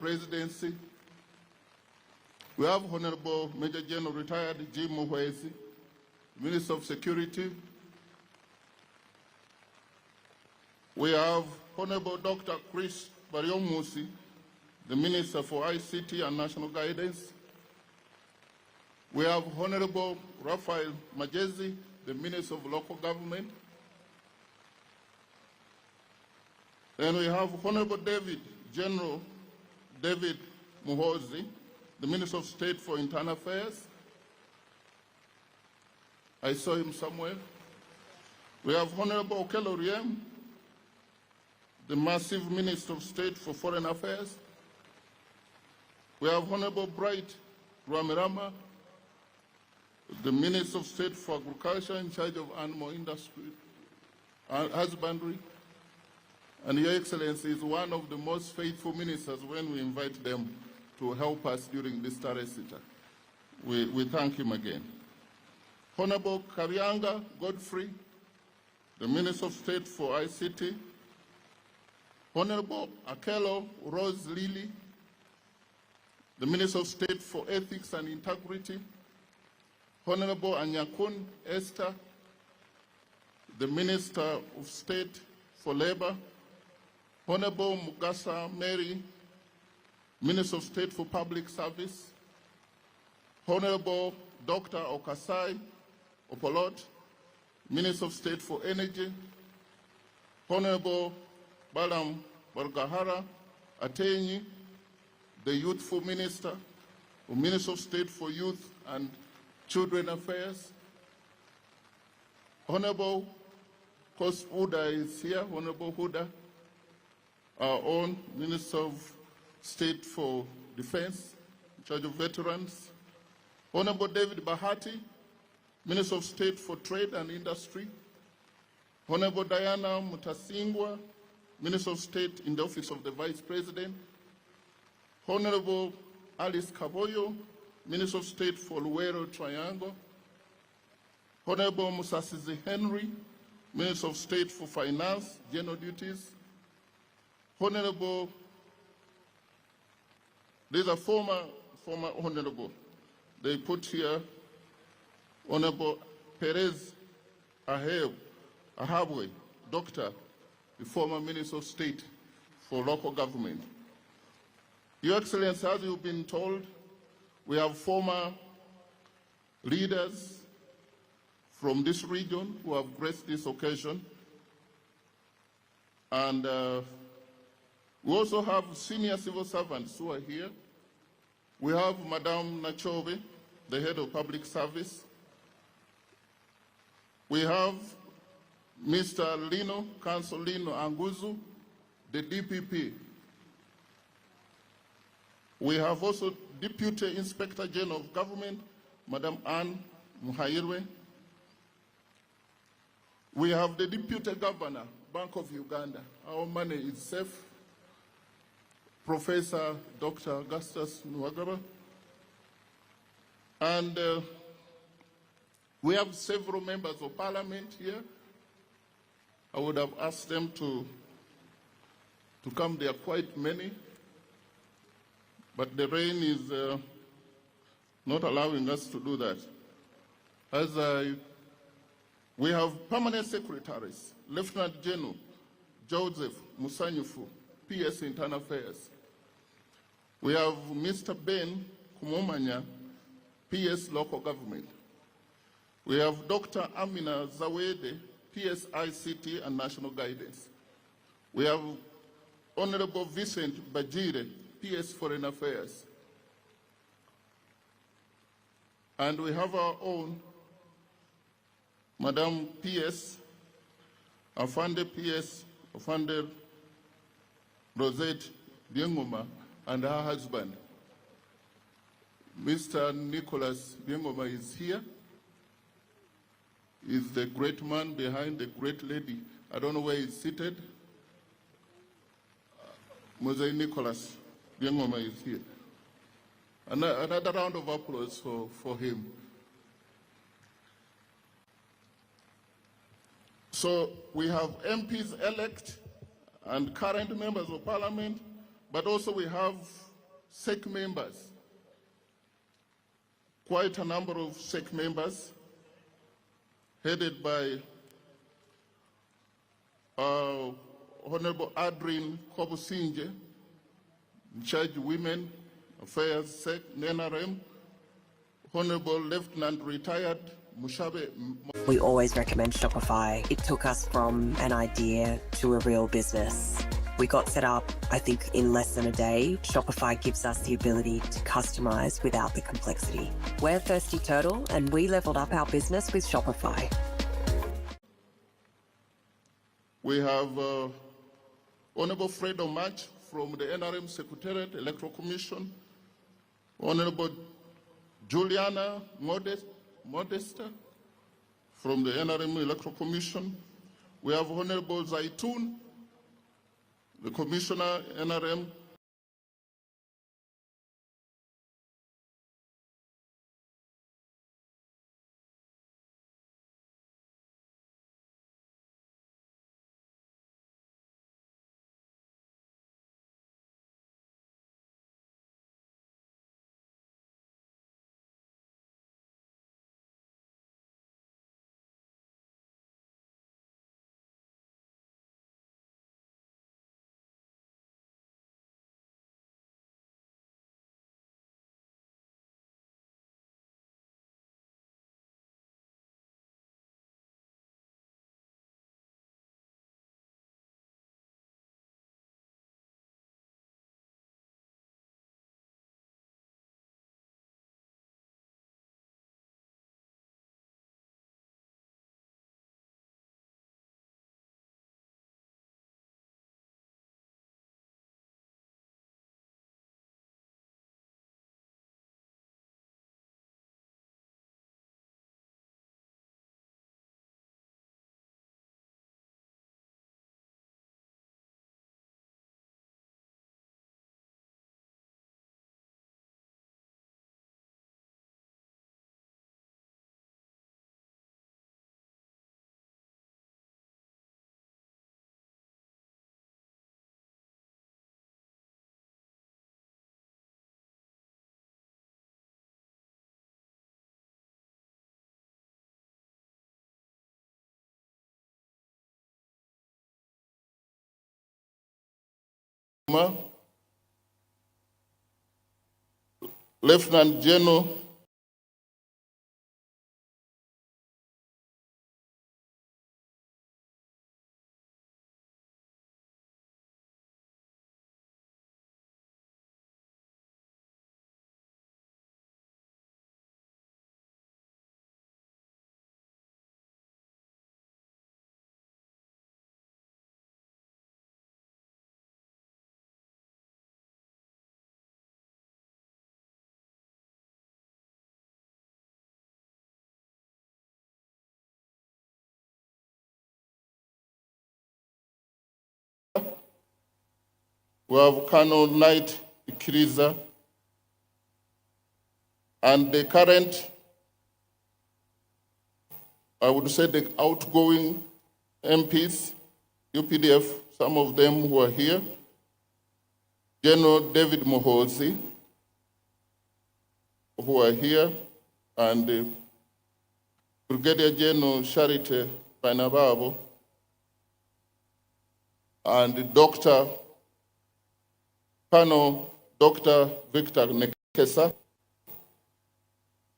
Presidency. We have Honorable Major General Retired Jim Muhwezi, Minister of Security. We have Honorable Dr. Chris Bariomusi, the Minister for ICT and National Guidance. We have Honorable Raphael Majezi, the Minister of Local Government. Then we have Honorable General David Muhoozi, the Minister of State for Internal Affairs. I saw him somewhere. We have Honorable Okello Oryem, the massive Minister of State for Foreign Affairs. We have Honorable Bright Ramirama, the Minister of State for Agriculture in charge of animal industry, husbandry. And Your Excellency is one of the most faithful ministers when we invite them to help us during this Tarehe Sita. We thank him again. Honorable Karyanga Godfrey, the Minister of State for ICT. Honorable Akello Rose Lily, the Minister of State for Ethics and Integrity. Honorable Anyakun Esther, the Minister of State for Labor. Honorable Mugasa Mary, Minister of State for Public Service. Honorable Dr. Okasai Opolot, Minister of State for Energy. Honorable Balam Bargahara Atenyi, the Youthful Minister, or Minister of State for Youth and Children Affairs. Honorable Kos Huda is here, Honorable Huda, our own Minister of State for Defense, in charge of veterans. Honorable David Bahati, Minister of State for Trade and Industry. Honorable Diana Mutasingwa, Minister of State in the Office of the Vice President. Honorable Alice Kaboyo, Minister of State for Luero Triangle. Honorable Musasizi Henry, Minister of State for Finance, General Duties. Honorable, there's a former honorable. They put here, Honorable Perez Ahabwe, Doctor, the former Minister of State for Local Government. Your Excellency, as you've been told, we have former leaders from this region who have graced this occasion. And we also have senior civil servants who are here. We have Madame Nachove, the head of public service. We have Mr. Lino, Council Lino Anguzu, the DPP. We have also Deputy Inspector General of Government, Madam Anne Muhairwe. We have the Deputy Governor, Bank of Uganda. Our money is safe. Professor Dr. Augustus Nwagaba. And we have several members of parliament here. I would have asked them to come. There are quite many. But the rain is not allowing us to do that. We have permanent secretaries, Lieutenant General Joseph Musanyufu, PS Internal Affairs. We have Mr. Ben Kumomanya, PS Local Government. We have Dr. Amina Zawede, PS ICT and National Guidance. We have Honorable Vincent Bajire, PS Foreign Affairs. And we have our own Madam PS, Afande PS, Afande Rosette Biengoma, and her husband. Mr. Nicholas Biengoma is here. He's the great man behind the great lady. I don't know where he's seated. Mose Nicholas Biengoma is here. Another round of applause for him. So we have MPs elect and current members of parliament, but also we have SEC members, quite a number of SEC members, headed by Honorable Adrien Kobusinje, in charge of Women Affairs, SEC, NRM, Honorable Lieutenant Retired Mushabe. We always recommend Shopify. It took us from an idea to a real business. We got set up, I think, in less than a day. Shopify gives us the ability to customize without the complexity. We're Thirsty Turtle, and we leveled up our business with Shopify. We have Honorable Fred Omach from the NRM Secretariat Electoral Commission, Honorable Juliana Modesta from the NRM Electoral Commission. We have Honorable Zaitun, the Commissioner, NRM. Lieutenant General we have Colonel Knight Ikiriza, and the current, I would say the outgoing MPs, UPDF, some of them who are here, General David Mohozi, who are here, and Brigadier General Charity Painababo, and Colonel Dr. Victor Nekesa,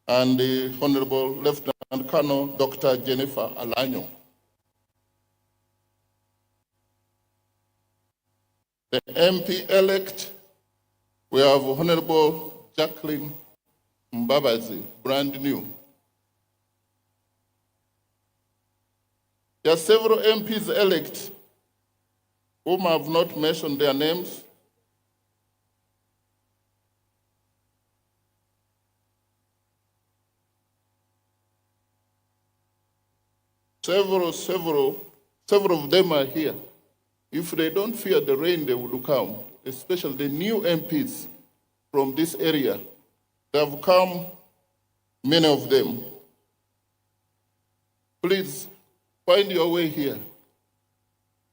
and the Honorable Lieutenant Colonel Dr. Jennifer Alanyo. The MP-elect, we have Honorable Jacqueline Mbabazi, brand new. There are several MPs-elect whom I have not mentioned their names. Several of them are here. If they don't fear the rain, they will come, especially the new MPs from this area. They have come, many of them. Please, find your way here.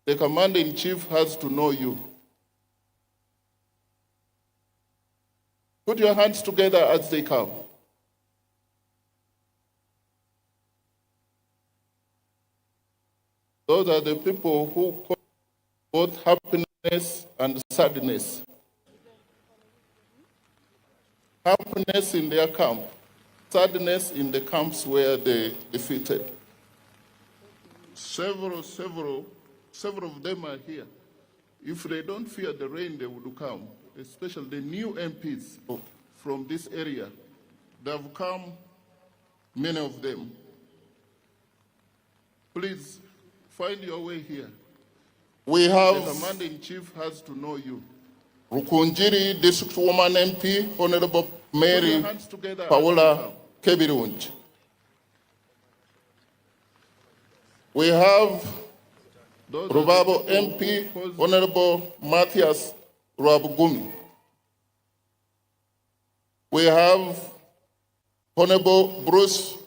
The Commander-in-Chief has to know you. Put your hands together as they come. Those are the people who cause both happiness and sadness. Happiness in their camp, sadness in the camps where they defeated. Several of them are here. If they don't fear the rain, they would come, especially the new MPs from this area. They have come, many of them. Please, find your way here. The commander-in-chief has to know you. Rukunjiri District Woman MP, Honorable Mary Paola Kebirunj. We have Rubabo MP, Honorable Matthias Rabugumi. We have Honorable Bruce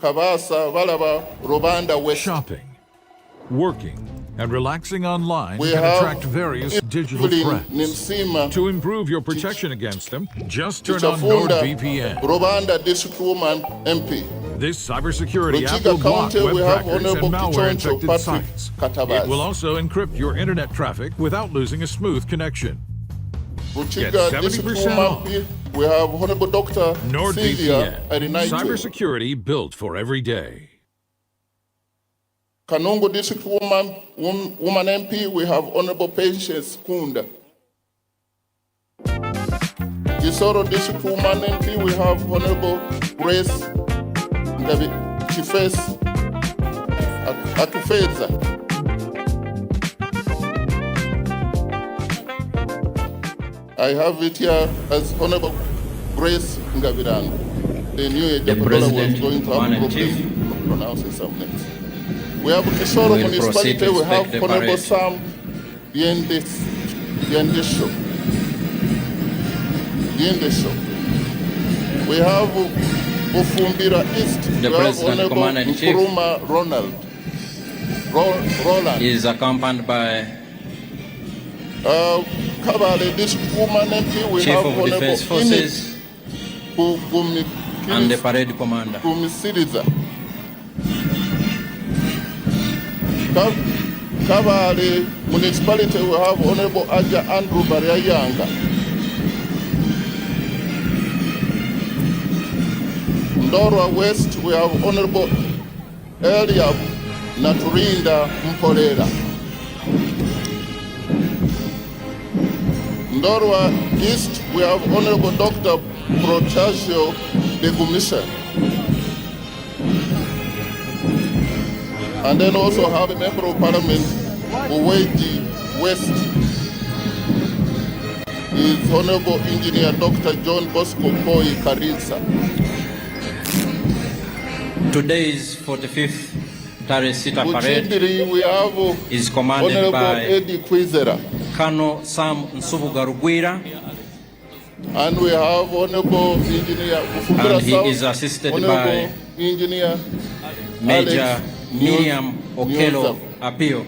Kavasa Valaba Robanda West. Shopping, working, and relaxing online can attract various digital threats. To improve your protection against them, just turn on NordVPN. Robanda District Woman MP. This cybersecurity app will block web crackers and malware-infected sites. It will also encrypt your internet traffic without losing a smooth connection. Get 70% off. We have Honorable Dr. NordVPN, cybersecurity built for every day. Kanungu District Woman MP, we have Honorable Patience Kunda. Gisoro District Woman MP, we have Honorable Grace Akufeza. I have it here as Honorable Grace Ngavirano. They knew the President was going to have a problem pronouncing some names. We have Kisoro Municipality, we have Honorable Sam Yendesho. We have Bufumbira East, the President, Commander-in-Chief, Nkuruma Roland. He is accompanied by Kabale District Woman MP, we Chief have of Honorable Defense Forces and the Parade Commander. Kabale Municipality, we have Honorable Aja Andrew Bariayanga. Ndorwa West, we have Honorable Eliab Naturinda Mpolera. Ndorwa East, we have Honorable Dr. Protasio de Gumisha. And then also have a Member of Parliament, Uweji West, is Honorable Engineer Dr. John Bosco Koi Karinsa. Today's 45th Tarehe Sita parade is commanded Honorable by Eddie Kwizera. Colonel Sam Nsubugarugwira, And we have Honorable Engineer Bufumbira and he South, is assisted Honorable by Engineer Major Alex Miriam Okelo Nyonza. Apio.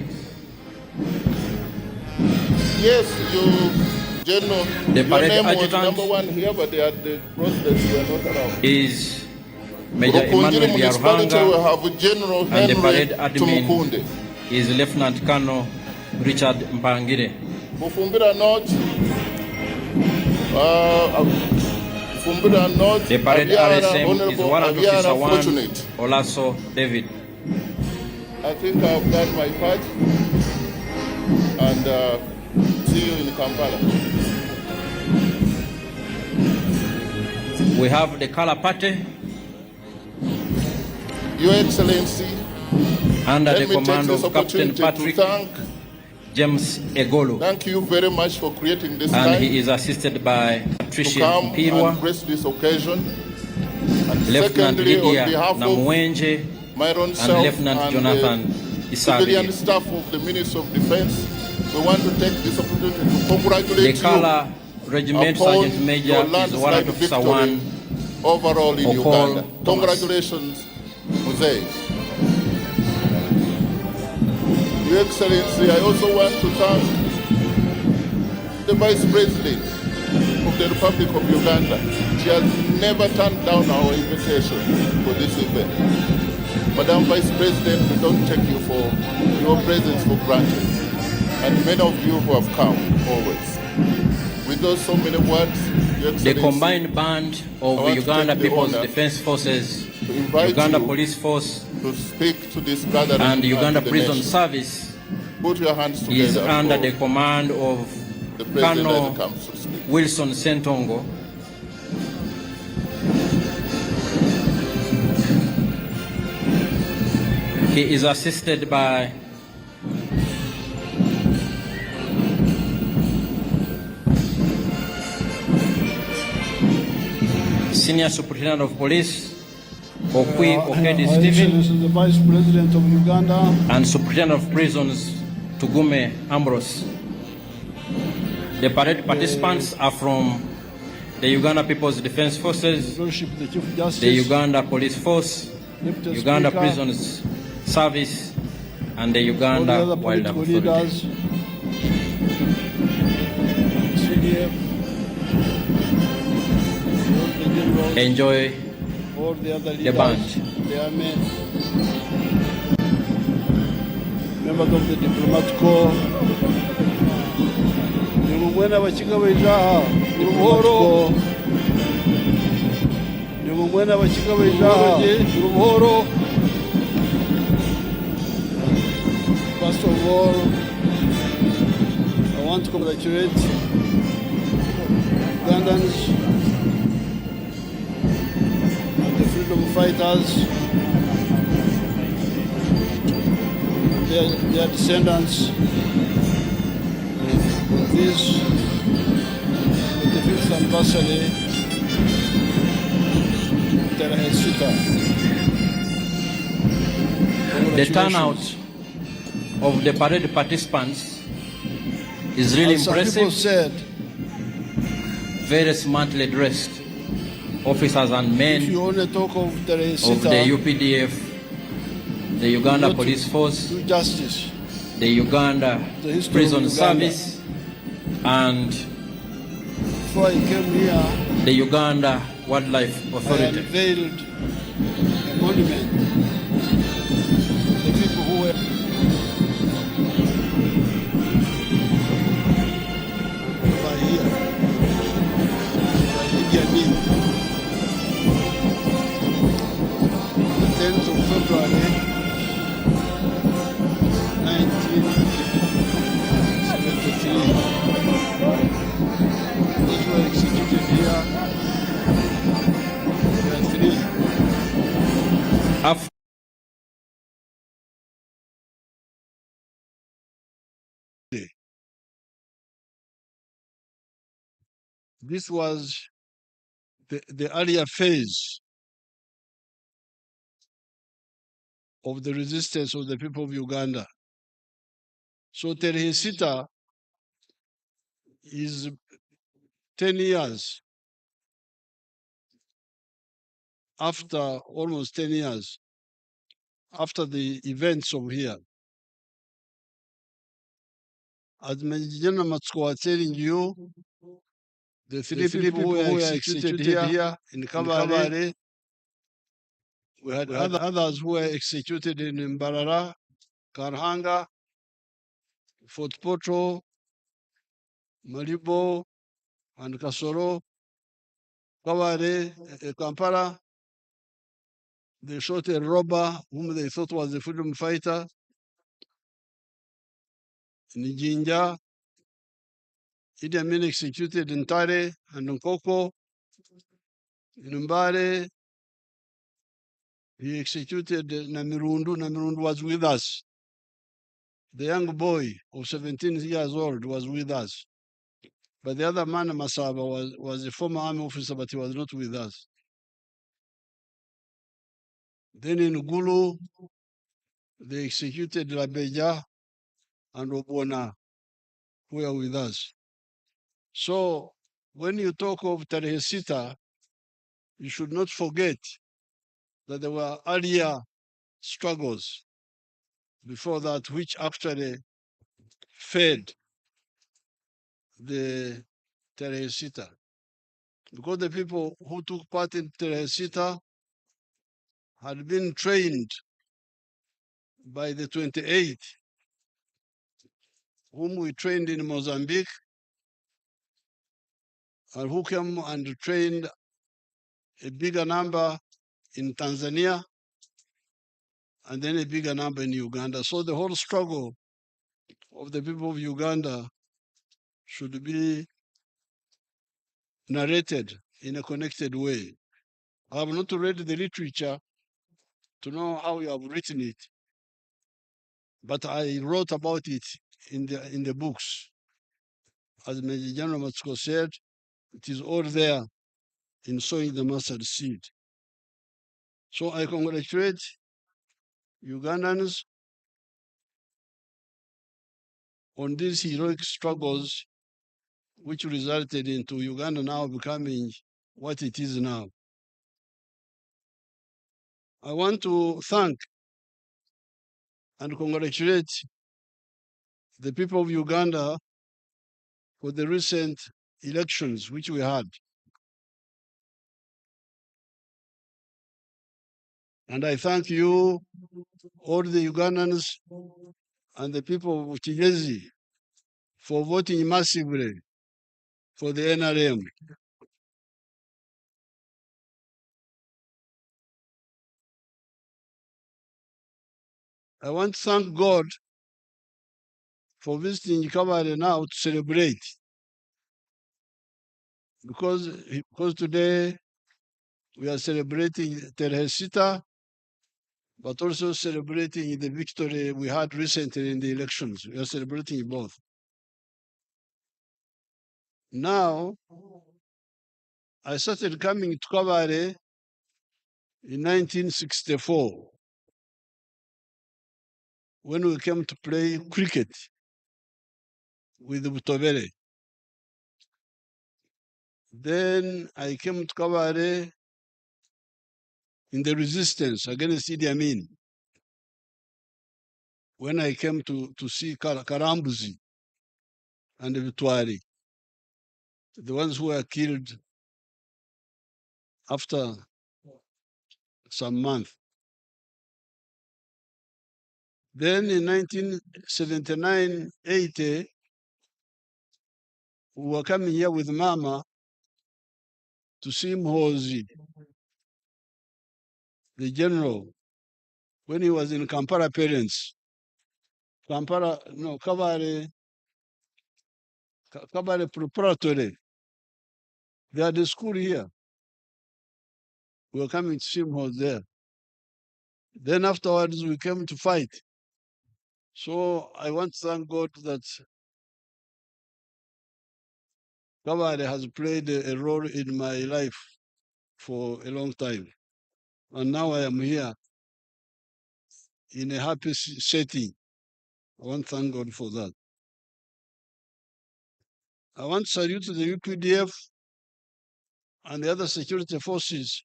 Yes, you, General, The your parade name was adjutant number one here, but they had the process you are not around. Is Major Rukunjiri Emmanuel Municipality, we Biaruhanga, have General and the Henry parade admin Tumukunde. is Lieutenant Colonel Richard Mpangire. Bufumbira North, Bufumbira North, The parade Aviara, RSM is Honorable Warrant Officer Aviara 1 Fortunate. Olaso David. I think I've done my part, and see you in Kampala. We have the color party Your Excellency, under let the me take command this of Captain opportunity to Patrick James Egolo, thank you very much for creating this and time he is assisted by to Patricia come and Mpirwa, grace this occasion. And Lieutenant secondly, Lydia on behalf of Namuenje, my own and self Lieutenant and Jonathan the civilian Isagi. staff of the Ministry of Defense, we want to take this opportunity to The congratulate you color regiment upon Sergeant Major your is landslide Warrant Officer victory 1 overall in Okol Uganda. Thomas. Congratulations, Jose. Your Excellency, I also want to thank the Vice President for the Republic of Uganda. She has never turned down our invitation for this event. Madam Vice President, we don't take your presence for granted. And many of you who have come always. With those so many words, the combined band of Uganda People's Defense Forces, Uganda Police Force, to speak to this gathering and Uganda the Prison nation. Service Put your hands together is under the command of the President Colonel as he comes to speak. Wilson Sentongo. He is assisted by Senior Superintendent of Police, Okwi Okedi Stephen, the Vice President of Uganda, and Superintendent of Prisons, Tugume Ambrose. The parade participants are from the Uganda People's Defense Forces, the Chief Justice, the Uganda Police Force, Deputy Uganda Speaker, Prisons Service, and the all the Uganda other Wildlife political Authority. leaders, CDF, all the generals, Enjoy all the other the leaders, band. the army, members of the diplomatic corps. Nimumwena bachika ijaha uruhoro. Nimumwena bachika ijaha uruhoro. First of all, I want to congratulate Ugandans and the freedom fighters, their descendants of this 45th anniversary Tarehe Sita. The turnout of the parade participants is really As some people impressive. said, Very smartly dressed officers and if men you only talk of Tarehe of the Sita, UPDF, the Uganda not Police Force, do justice. the Uganda The history Prison of Uganda. Service, and Before I came here, the Uganda Wildlife I Authority. unveiled a monument. The people who were by here, by Idi Amin. The 10th of February, 1973. Those were executed here. There are three. Af- This was the earlier phase of the resistance of the people of Uganda. So Tarehe Sita is 10 years after, almost 10 years after the events of here. As General Matsuko was telling you, the three people who were executed here in Kabale, we had others who were executed in Mbarara, Karhanga, Fort Potro, Malibo, and Kasoro, Kabale, Kampala. They shot a robber whom they thought was a freedom fighter. In Jinja, Idi Amin executed in Tare and Nkoko. In Mbare, he executed Namirundu. Namirundu was with us. The young boy of 17 years old was with us. But the other man, Masaba, was a former army officer, but he was not with us. Then in Gulu, they executed Rabeja and Obona, who were with us. So when you talk of Tarehe Sita, you should not forget that there were earlier struggles before that, which actually fed the Tarehe Sita. because the people who took part in Tarehe Sita had been trained by the 28th, whom we trained in Mozambique, and who came and trained a bigger number in Tanzania, and then a bigger number in Uganda. So the whole struggle of the people of Uganda should be narrated in a connected way. I have not read the literature to know how you have written it, but I wrote about it in the books. As Major General Matsuko said, it is all there in sowing the mustard seed. So I congratulate Ugandans on these heroic struggles which resulted into Uganda now becoming what it is now. I want to thank and congratulate the people of Uganda for the recent elections which we had. And I thank you, all the Ugandans and the people of Kigezi, for voting massively for the NRM. I want to thank God for visiting Kabale now to celebrate, because today we are celebrating Tarehe Sita, but also celebrating the victory we had recently in the elections. We are celebrating both. Now, I started coming to Kabale in 1964 when we came to play cricket with Butobere. Then I came to Kabale in the resistance against Idi Amin when I came to see Karambuzi and Vitwari, the ones who were killed after some months. Then in 1979-80, we were coming here with Mama to see Mhozi, the general, when he was in Kampala Parents. Kabale Preparatory. They had a school here. We were coming to see Mhozi there. Then afterwards, we came to fight. So I want to thank God that Kabale has played a role in my life for a long time. And now I am here in a happy setting. I want to thank God for that. I want to salute the UPDF and the other security forces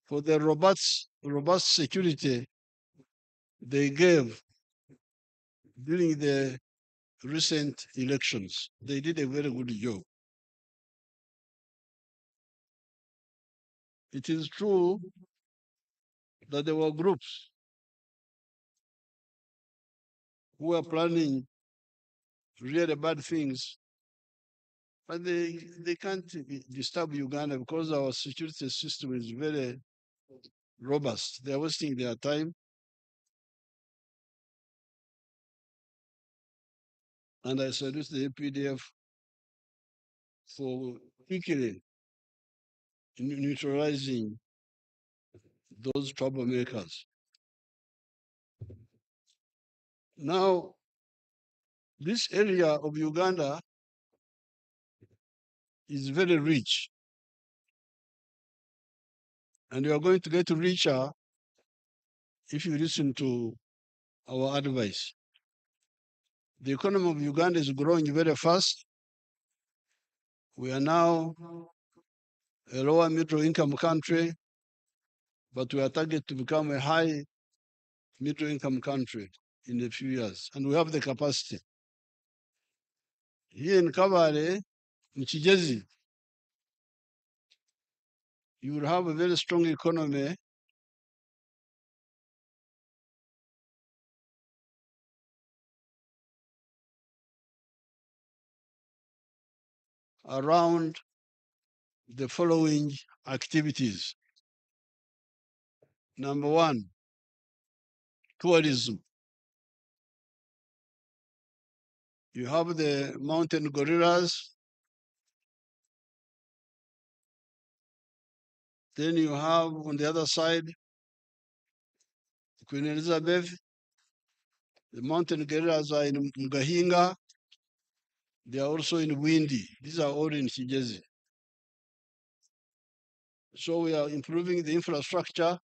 for the robust security they gave during the recent elections. They did a very good job. It is true that there were groups who were planning really bad things, but they can't disturb Uganda because our security system is very robust. They are wasting their time. And I salute the APDF for quickly neutralizing those troublemakers. Now, this area of Uganda is very rich, and you are going to get richer if you listen to our advice. The economy of Uganda is growing very fast. We are now a lower middle income country, but we are targeted to become a high middle income country in a few years, and we have the capacity. Here in Kabale, in Kigezi, you will have a very strong economy around the following activities. Number one, tourism. You have the mountain gorillas. Then you have on the other side, Queen Elizabeth. The mountain gorillas are in Mgahinga. They are also in Windy. These are all in Kijezi. So we are improving the infrastructure.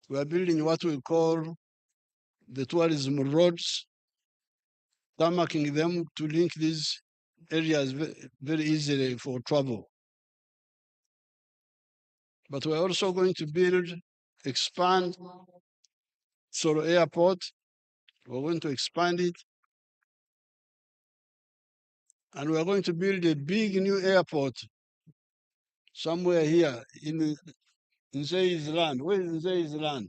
We are building what we call the tourism roads, tarmacking them to link these areas very easily for travel. But we're also going to expand Soro Airport. We're going to expand it. And we're going to build a big new airport somewhere here in Nzei's land. Where is Nzei's land?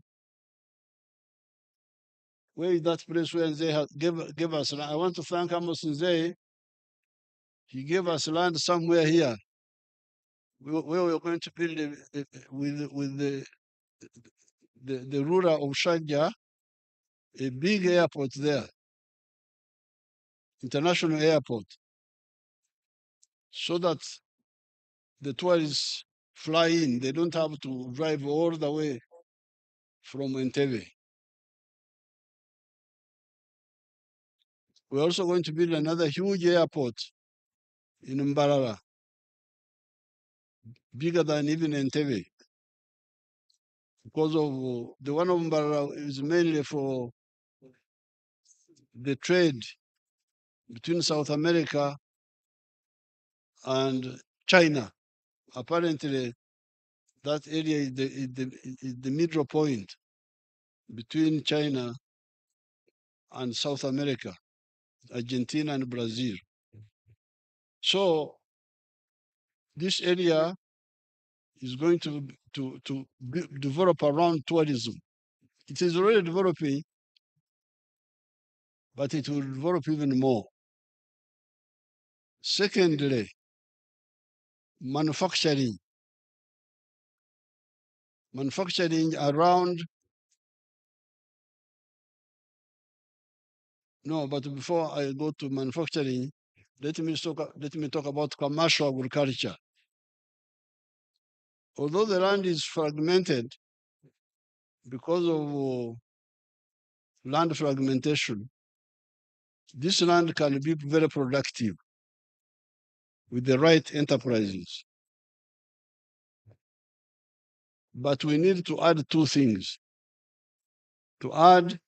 Where is that place where Nzei gave us land? I want to thank Amos Nzei. He gave us land somewhere here. Where we're going to build with the ruler of Sharjah, a big airport there, international airport, so that the tourists fly in. They don't have to drive all the way from Entebbe. We're also going to build another huge airport in Mbarara, bigger than even Entebbe, because of the one of Mbarara is mainly for the trade between South America and China. Apparently, that area is the middle point between China and South America, Argentina and Brazil. So this area is going to develop around tourism. It is already developing, but it will develop even more. Secondly, manufacturing. Manufacturing around. No, but before I go to manufacturing, let me talk about commercial agriculture. Although the land is fragmented because of land fragmentation, this land can be very productive with the right enterprises. But we need to add two things. To add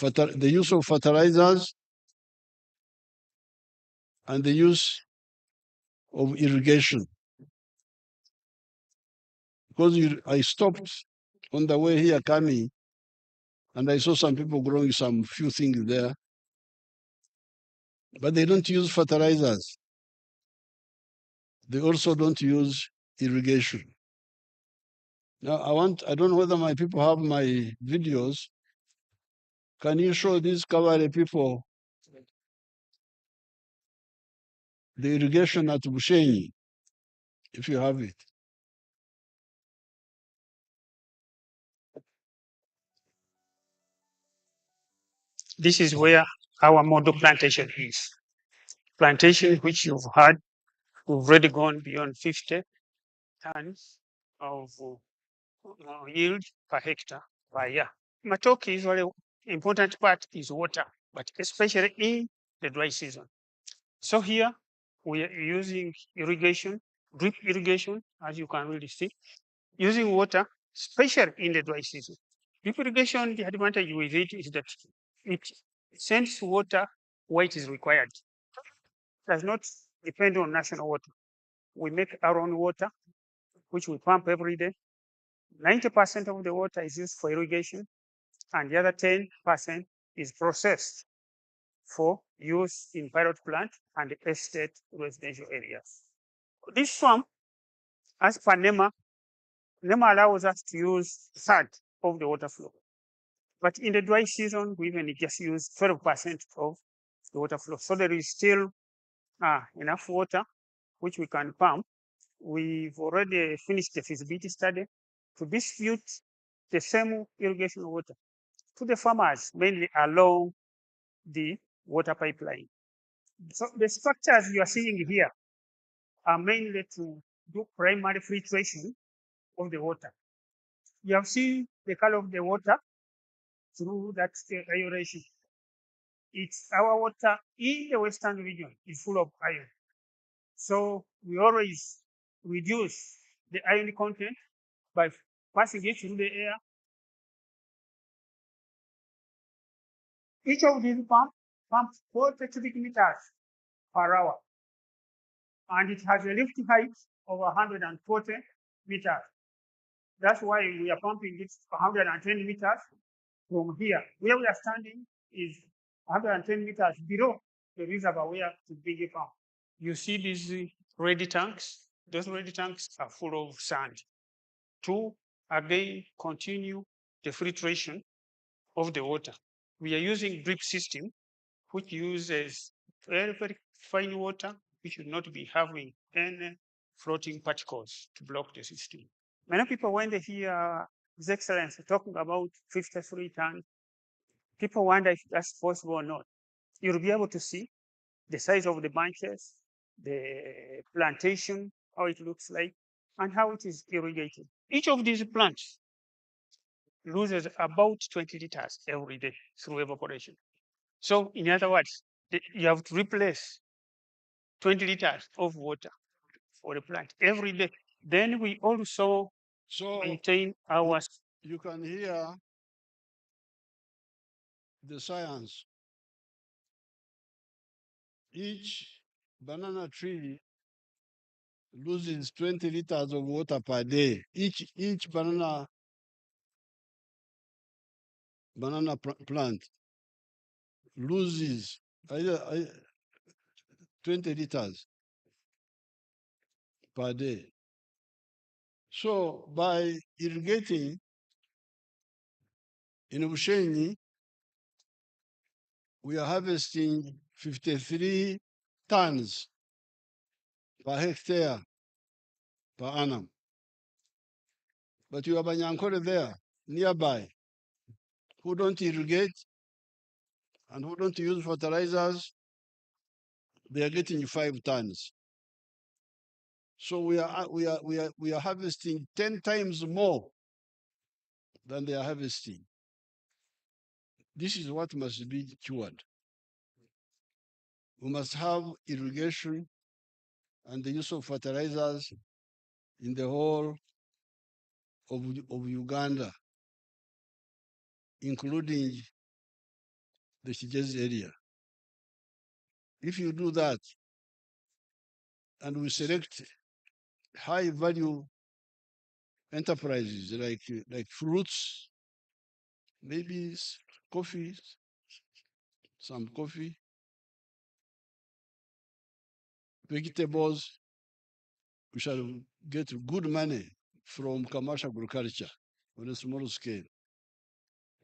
the use of fertilizers and the use of irrigation. Because I stopped on the way here coming, and I saw some people growing some few things there, but they don't use fertilizers. They also don't use irrigation. Now, I don't know whether my people have my videos. Can you show these Kaware people the irrigation at Bushenyi, if you have it? This is where our model plantation is. Plantation which you've had, we've already gone beyond 50 tons of yield per hectare per year. Matoke is very important part is water, but especially in the dry season. So here we are using irrigation, drip irrigation, as you can really see, using water, especially in the dry season. Drip irrigation, the advantage with it is that it sends water where it is required. It does not depend on national water. We make our own water, which we pump every day. 90% of the water is used for irrigation, and the other 10% is processed for use in pilot plant and estate residential areas. This swamp As per NEMA allows us to use third of the water flow. But in the dry season, we even just use 12% of the water flow. So there is still enough water which we can pump. We've already finished the feasibility study to distribute the same irrigation water to the farmers, mainly along the water pipeline. So the structures you are seeing here are mainly to do primary filtration of the water. You have seen the color of the water through that aeration. It's our water in the western region is full of iron. So we always reduce the iron content by passing it through the air. Each of these pumps 40 cubic meters per hour, and it has a lift height of 140 meters. That's why we are pumping it 110 meters from here. Where we are standing is 110 meters below the reservoir where to big pump. You see these ready tanks? Those ready tanks are full of sand. To again continue the filtration of the water. We are using drip system, which uses very, very fine water, which should not be having any floating particles to block the system. Many people, when they hear His Excellency talking about 53 tons, people wonder if that's possible or not. You'll be able to see the size of the bunches, the plantation, how it looks like, and how it is irrigated. Each of these plants loses about 20 liters every day through evaporation. So, in other words, you have to replace 20 liters of water for the plant every day. Then we also maintain our. You can hear the science. Each banana tree loses 20 liters of water per day. Each banana plant loses 20 liters per day. So by irrigating in Ushenyi, we are harvesting 53 tons per hectare per annum. But you have a Nyankore there, nearby, who don't irrigate and who don't use fertilizers. They are getting 5 tons. So we are harvesting 10 times more than they are harvesting. This is what must be cured. We must have irrigation and the use of fertilizers in the whole of Uganda, including the Kigezi area. If you do that, and we select high value enterprises like fruits, maybe coffee, some coffee, vegetables, we shall get good money from commercial agriculture on a small scale.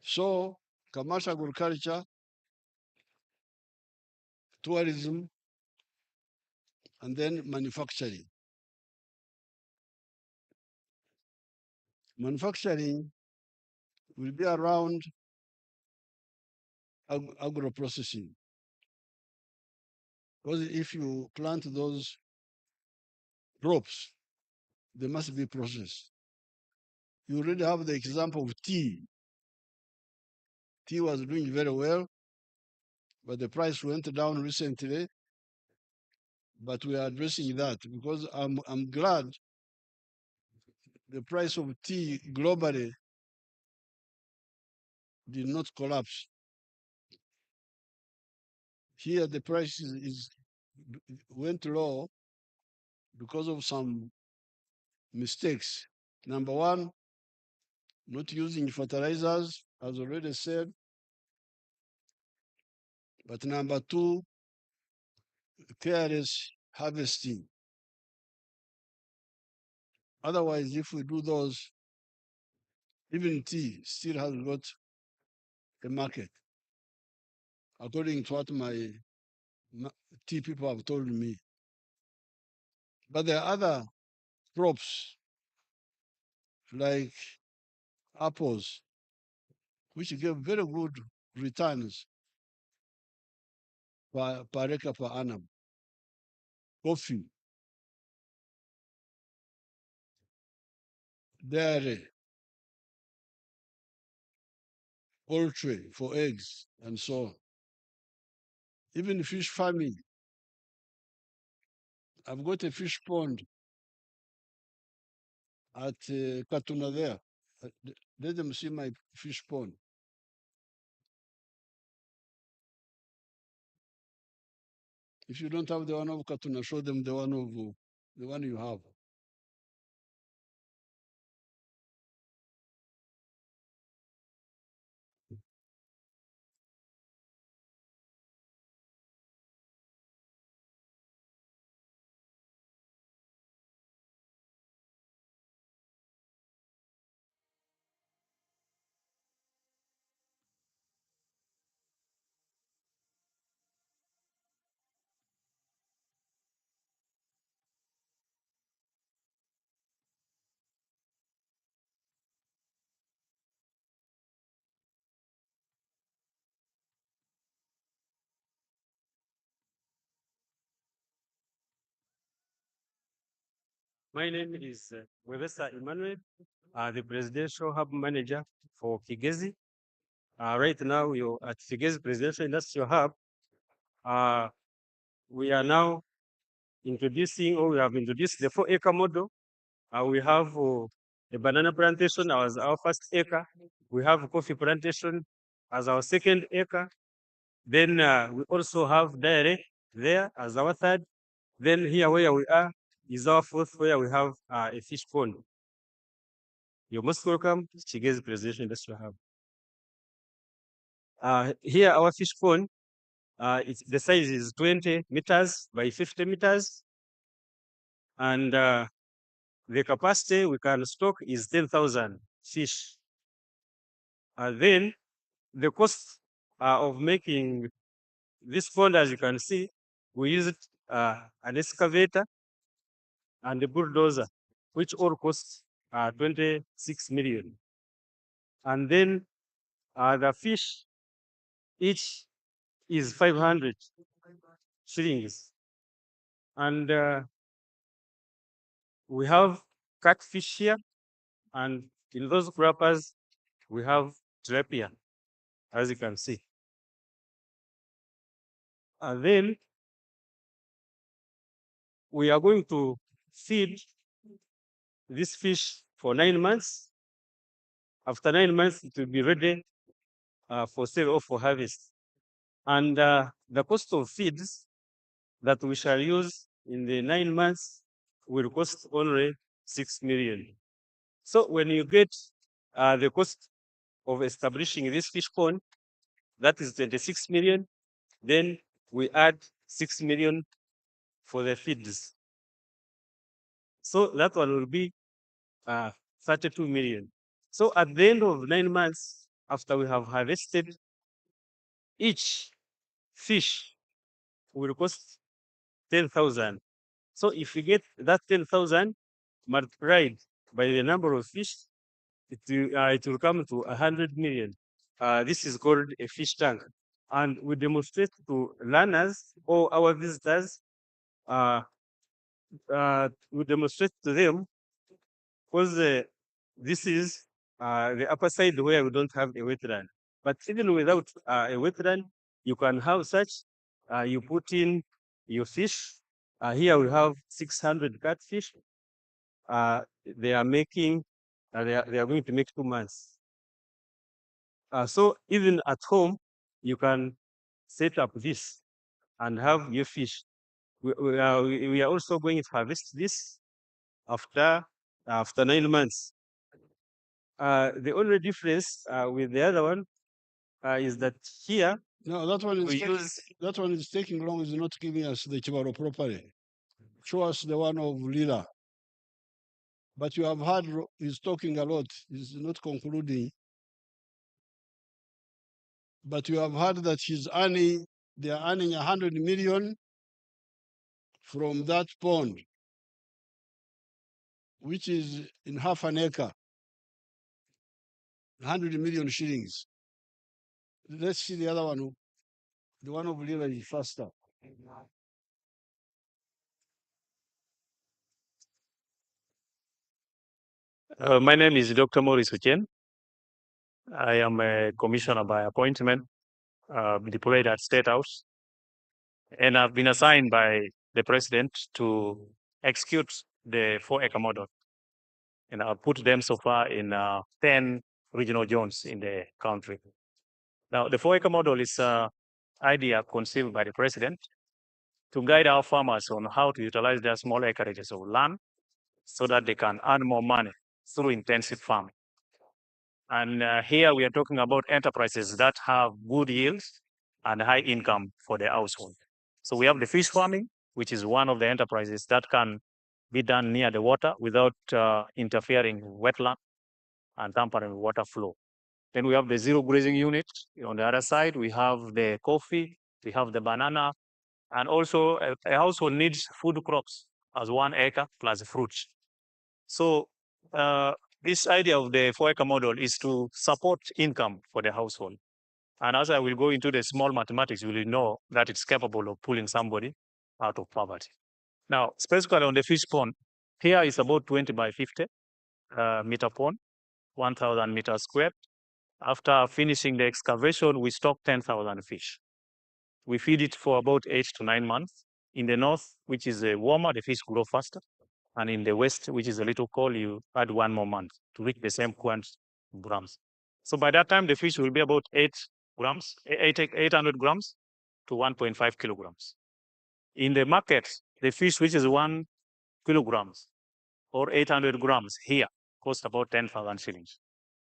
So commercial agriculture, tourism, and then manufacturing. Manufacturing will be around agro-processing. Because if you plant those crops, they must be processed. You already have the example of tea. Tea was doing very well, but the price went down recently. But we are addressing that because I'm glad the price of tea globally did not collapse. Here the price went low because of some mistakes. Number one, not using fertilizers, as already said. But number two, careless harvesting. Otherwise, if we do those, even tea still has got a market, according to what my tea people have told me. But there are other crops like apples, which give very good returns per acre per annum. Coffee, dairy, poultry for eggs, and so on. Even fish farming. I've got a fish pond at Katuna there. Let them see my fish pond. If you don't have the one of Katuna, show them the one you have. My name is Webesa Emmanuel, the Presidential Hub Manager for Kigezi. Right now, you're at Kigezi Presidential Industrial Hub. We are now introducing, or we have introduced the 4-acre model. We have a banana plantation as our first acre. We have a coffee plantation as our second acre. Then we also have dairy there as our third. Then here where we are is our fourth, where we have a fish pond. You're most welcome to Kigezi Presidential Industrial Hub. Here our fish pond, the size is 20 meters by 50 meters. And the capacity we can stock is 10,000 fish. Then the cost of making this pond, as you can see, we used an excavator and a bulldozer, which all costs 26 million. And then the fish each is 500 shillings. And we have catfish here, and in those wrappers, we have tilapia, as you can see. And then we are going to feed this fish for 9 months. After 9 months, it will be ready for sale or for harvest. And the cost of feeds that we shall use in the 9 months will cost only 6 million. So when you get the cost of establishing this fish pond, that is 26 million, then we add 6 million for the feeds. So that one will be 32 million. So at the end of 9 months, after we have harvested, each fish will cost 10,000. So if we get that 10,000 multiplied by the number of fish, it will come to 100 million. This is called a fish tank. And we demonstrate to learners or our visitors, we demonstrate to them, because this is the upper side where we don't have a wetland. But even without a wetland, you can have such. You put in your fish. Here we have 600 catfish. They are making, they are going to make 2 months. So even at home, you can set up this and have your fish. We are also going to harvest this after 9 months. The only difference with the other one is that here, no, that one is taking long. Is not giving us the Chibaro properly. Show us the one of Lila. But you have heard he's talking a lot. He's not concluding. But you have heard that they are earning 100 million from that pond, which is in half an acre, 100 million shillings. Let's see the other one, the one of Lila is faster. My name is Dr. Maurice Ochen. I am a commissioner by appointment, deployed at State House, and I've been assigned by the president to execute the 4-acre model. And I've put them so far in 10 regional zones in the country. Now, the 4-acre model is an idea conceived by the president to guide our farmers on how to utilize their small acreages of land so that they can earn more money through intensive farming. And here we are talking about enterprises that have good yields and high income for the household. So we have the fish farming, which is one of the enterprises that can be done near the water without interfering with wetland and tampering with water flow. Then we have the zero grazing unit. On the other side, we have the coffee, we have the banana, and also a household needs food crops as 1 acre plus fruits. So this idea of the 4-acre model is to support income for the household. And as I will go into the small mathematics, you will know that it's capable of pulling somebody out of poverty. Now, specifically on the fish pond, here is about 20 by 50 meter pond, 1,000 meters squared. After finishing the excavation, we stock 10,000 fish. We feed it for about 8 to 9 months. In the north, which is warmer, the fish grow faster. And in the west, which is a little cold, you add 1 more month to reach the same quantity of grams. So by that time, the fish will be about 800 grams to 1.5 kilograms. In the market, the fish, which is 1 kilograms or 800 grams here, costs about 10,000 shillings.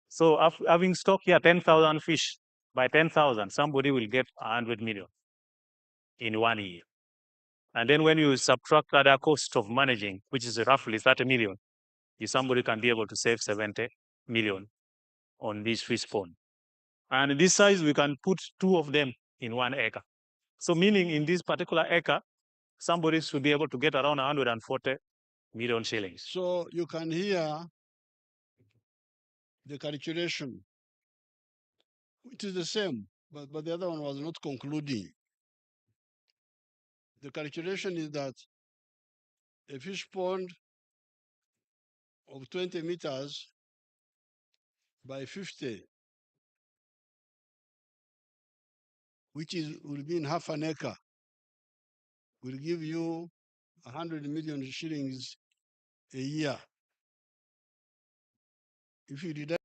So having stock here 10,000 fish, by 10,000, somebody will get 100 million in 1 year. And then when you subtract other cost of managing, which is roughly 30 million, somebody can be able to save 70 million on this fish pond. And this size, we can put 2 of them in 1 acre. So meaning in this particular acre, somebody should be able to get around 140 million shillings. So you can hear the calculation, which is the same, but the other one was not concluding. The calculation is that a fish pond of 20 meters by 50, which will be in half an acre, will give you 100 million shillings a year. If you deduct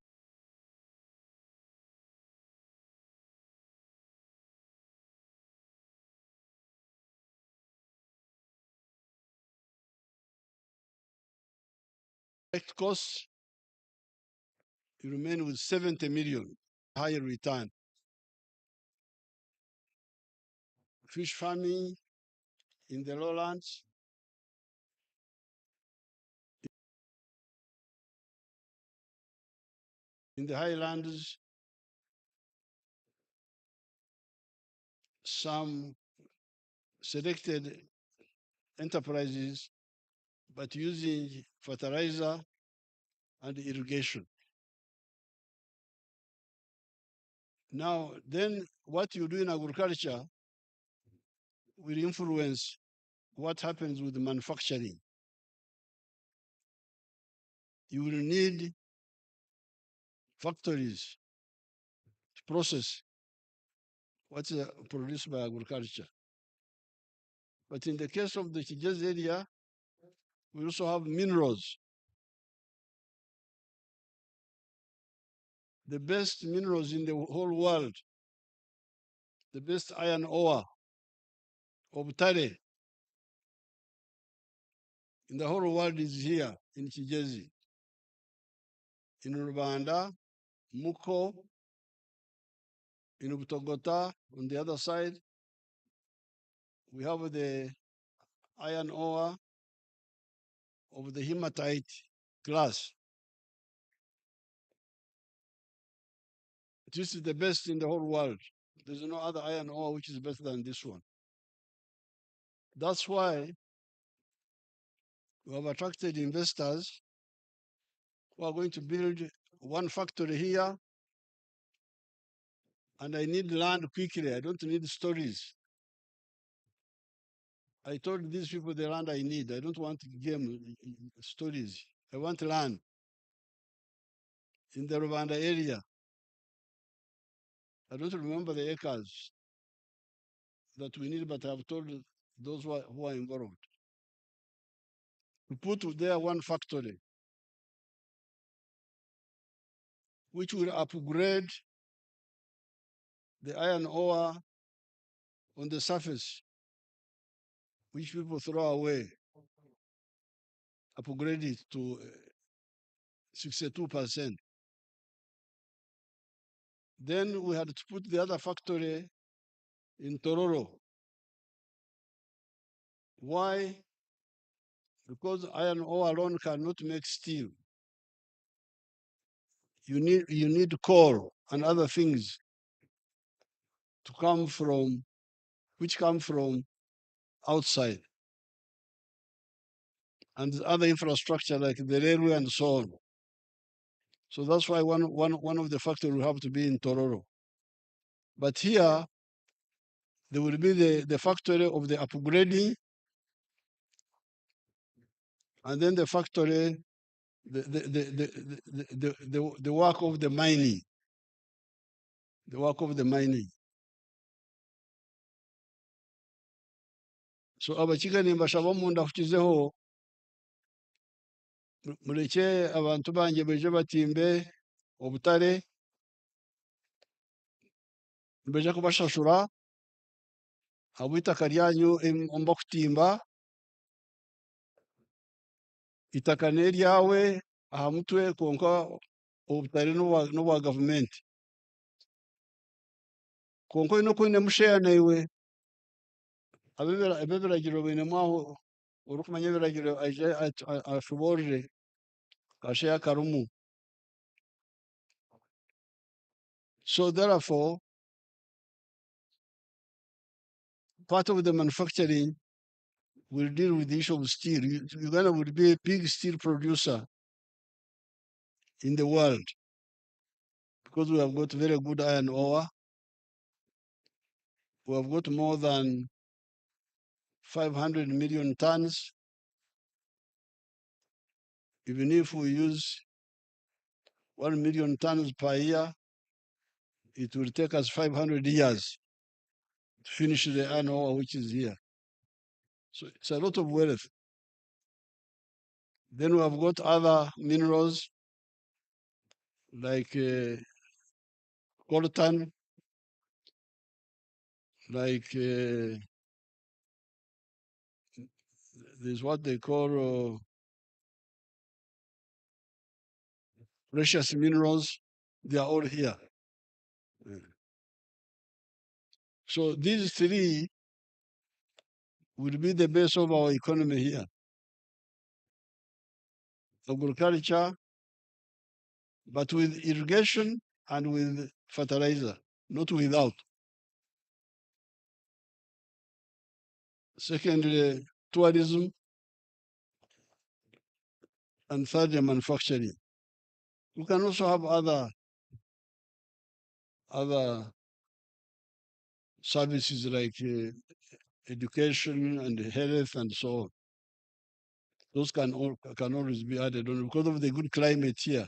costs, you remain with 70 million, higher return. Fish farming in the lowlands, in the highlands, some selected enterprises, but using fertilizer and irrigation. Now, then what you do in agriculture will influence what happens with manufacturing. You will need factories to process what's produced by agriculture. But in the case of the Kijaz area, we also have minerals. The best minerals in the whole world, the best iron ore of Tare in the whole world is here in Kijezi. In Rwanda, Muko, in Butogota, on the other side, we have the iron ore of the hematite class. This is the best in the whole world. There's no other iron ore which is better than this one. That's why we have attracted investors who are going to build one factory here, and I need land quickly. I don't need stories. I told these people the land I need. I don't want game stories. I want land in the Rwanda area. I don't remember the acres that we need, but I've told those who are involved to put there one factory which will upgrade the iron ore on the surface, which people throw away, upgrade it to 62%. Then we had to put the other factory in Tororo. Why? Because iron ore alone cannot make steel. You need coal and other things to come from, which come from outside, and other infrastructure like the railway and so on. So that's why one of the factories will have to be in Tororo. But here, there will be the factory of the upgrading, and then the factory, the work of the mining. The work of the mining. So abachigani mbashaba munda kukizeho mureke abantu banje beje batimbe obutare mbeje kubashashura habwitaka ryanyu omba kutimba itaka neryawe aha mutwe konka obutare n'obwa gavumenti konka ino kwine musheya naiwe abebiragiro binemu aho urukumanya ebiragiro aje ashuborere kasheya karumu. So therefore, part of the manufacturing will deal with the issue of steel. Uganda will be a big steel producer in the world because we have got very good iron ore. We have got more than 500 million tons. Even if we use 1 million tons per year, it will take us 500 years to finish the iron ore which is here. So it's a lot of wealth. Then we have got other minerals like coltan, like there's what they call precious minerals. They are all here. So these three will be the base of our economy here. Agriculture, but with irrigation and with fertilizer, not without. Secondly, tourism, and thirdly, manufacturing. We can also have other services like education and health and so on. Those can always be added on because of the good climate here.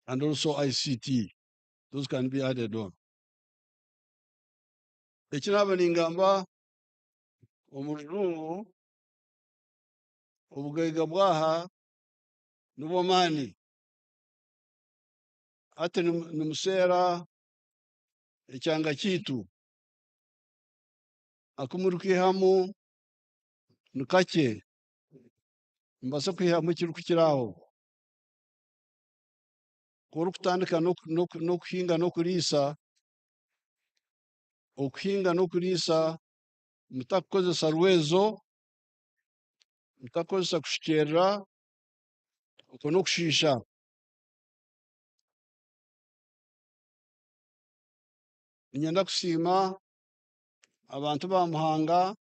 And also ICT, those can be added on. Ekiraba ningamba omuzungu obugaiga bwaha nubw'amaani ate nimuseera ekyanga kiitu akumurukihamu nikakye mbase kwihamu ekiri kukiraho kurukutandika n'okuhinga n'okuriisa okuhinga n'okuriisa mutakukozesa rwezo mutakozesa kushikyerera okwo n'okushiisha. Ninyenda kusiima abantu ba Muhanga,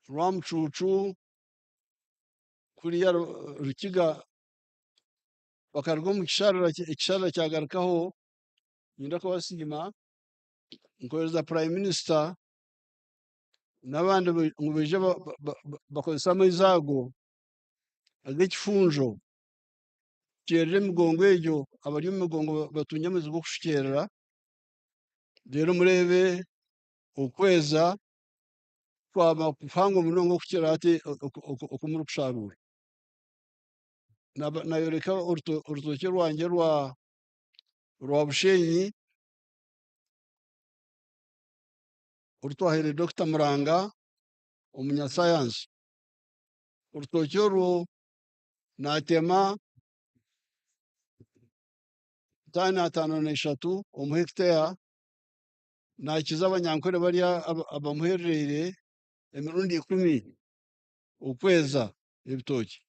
Rwamucuucu, kuriya Rukiga bakaruga omu ekisharara kyagarukaho. Ninyenda kubasiima nkohereza Prime Minister n'abandi ngu baije bakozese amaizi ago ag'ekifunjo kukyerera emigongo egyo, abari omu migongo batunge amaizi g'okushukyerera. Reero murebe okweza kwaba kuhango munonga okukira hati oku murikusharuura. Nayoreka orutookye rwangye rwa Bushenyi orutwahiire Dr. Muranga omunyasayansi. Orutookye orwo natema tani 53 omu hectare, nakiza abanyankore barya abamuherereire emirundi 10 okweza ebitookye.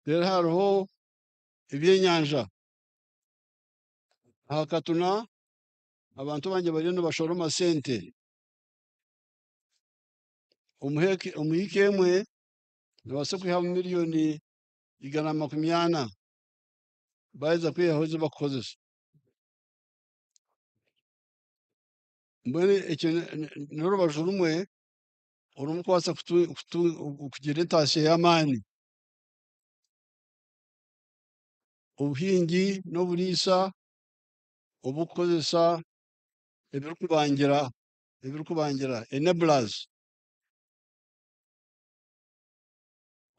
Reero hariho ebyenyanja aha Katuna, abantu bangye bariyo nibashoroma sente. Omu hiika emwe nibabaasa kwihamu miliyoni 140 baheza kwihaho ezi bakukozesa. Mbwenu ekyo n'orubaju rumwe orumukubaasa kugira entaasya y'amaani. Obuhingi n'oburiisa obukukozesa ebirikubangira enablers,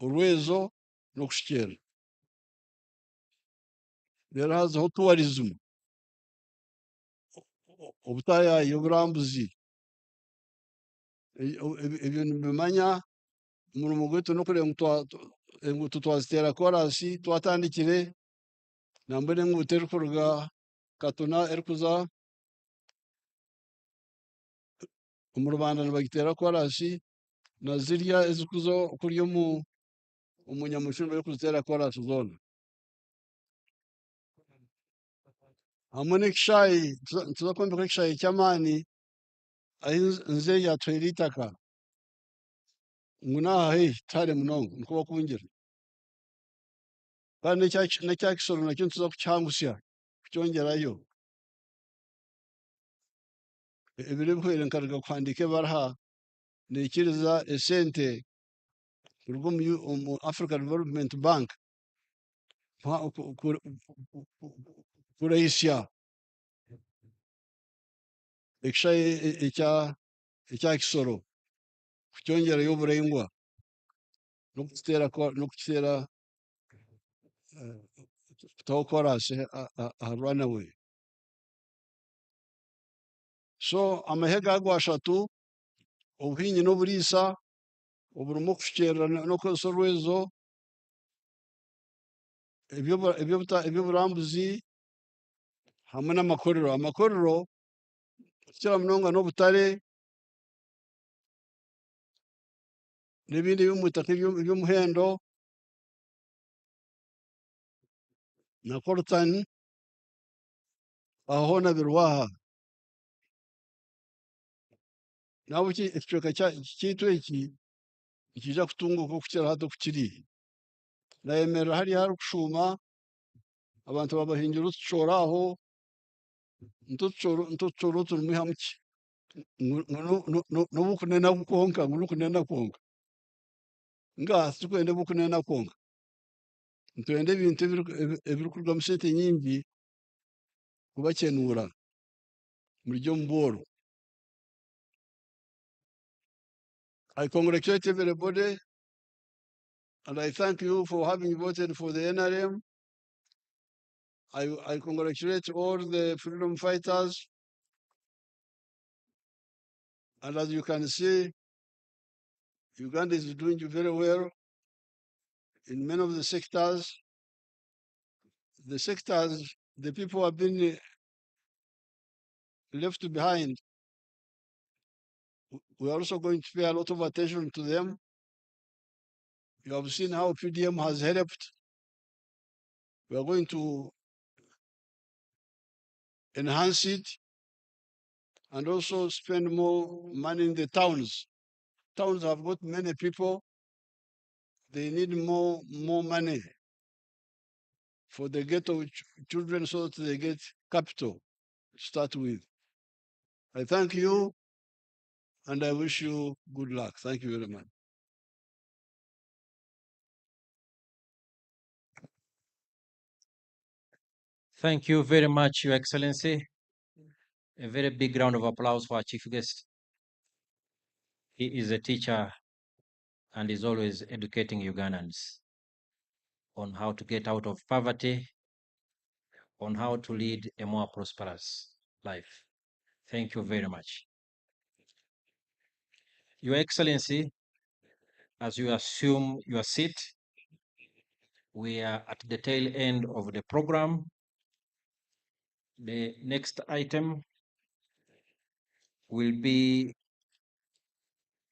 orwezo n'okushukyerera. Reero hazaho tourism, obutaayaaya, oburambuzi. Ebyo nibimanya omurimo gwaitu n'okureeba ngu twaziteera korasi twatandikire nambwene enguuto erikuruga Katuna erikuza omu Rubanda nibagiteera korasi, na zirya ezikuza kuriya omu Nyamushuru barikuziteera korasi zoona. Hamwe n'ekishaayi nituza kwombeka ekishaayi ky'amaani ahi nze yatuhaire itaka ngu naha haihi tihare munonga nikwo bakungira. Kandi n'ekya Kisoro nakyo nituza kukihangusya kukyongerayo. Ebiro ebihwere nkaruga kuhandiika ebaraha neikiriza esente kuruga omu African Development Bank kurahisya ekishaayi ekya Kisoro kukyongerayo oburaingwa n'okukiteera kutaho korasi aha runaway. So amahega ago ashatu, obuhingi n'oburiisa oburimu okushukyerera n'okukozesa orwezo, ebyoburambuzi hamwe n'amakorero. Amakorero kukira munonga n'obutare n'ebindi eby'omwitaka eby'omuhendo na coltan, aho hoona birwaha. Nahabweki ekicweka kyaitu eki nikiija kutunguuka okukira hati okukiri. Nayemerera hariya harikushuuma abantu babahingire otucooro aho, ntotucooro turimu ihamuki n'obukunena kwonka ngu nukunena kwonka. Nga titukwenda obukunena kwonka, nitwenda ebintu ebirikurugamu sente nyingi kubakenuura muri omu bworo. I congratulate everybody and I thank you for having voted for the NRM. I congratulate all the freedom fighters, and as you can see, Uganda is doing very well in many of the sectors. The sectors, the people have been left behind we're also going to pay a lot of attention to them. You have seen how PDM has helped. We are going to enhance it and also spend more money in the towns. Towns have got many people. They need more money for the ghetto children so that they get capital to start with. I thank you and I wish you good luck. Thank you very much. Thank you very much, Your Excellency. A very big round of applause for our chief guest. He is a teacher and is always educating Ugandans on how to get out of poverty, on how to lead a more prosperous life. Thank you very much. Your Excellency, as you assume your seat, we are at the tail end of the program. The next item will be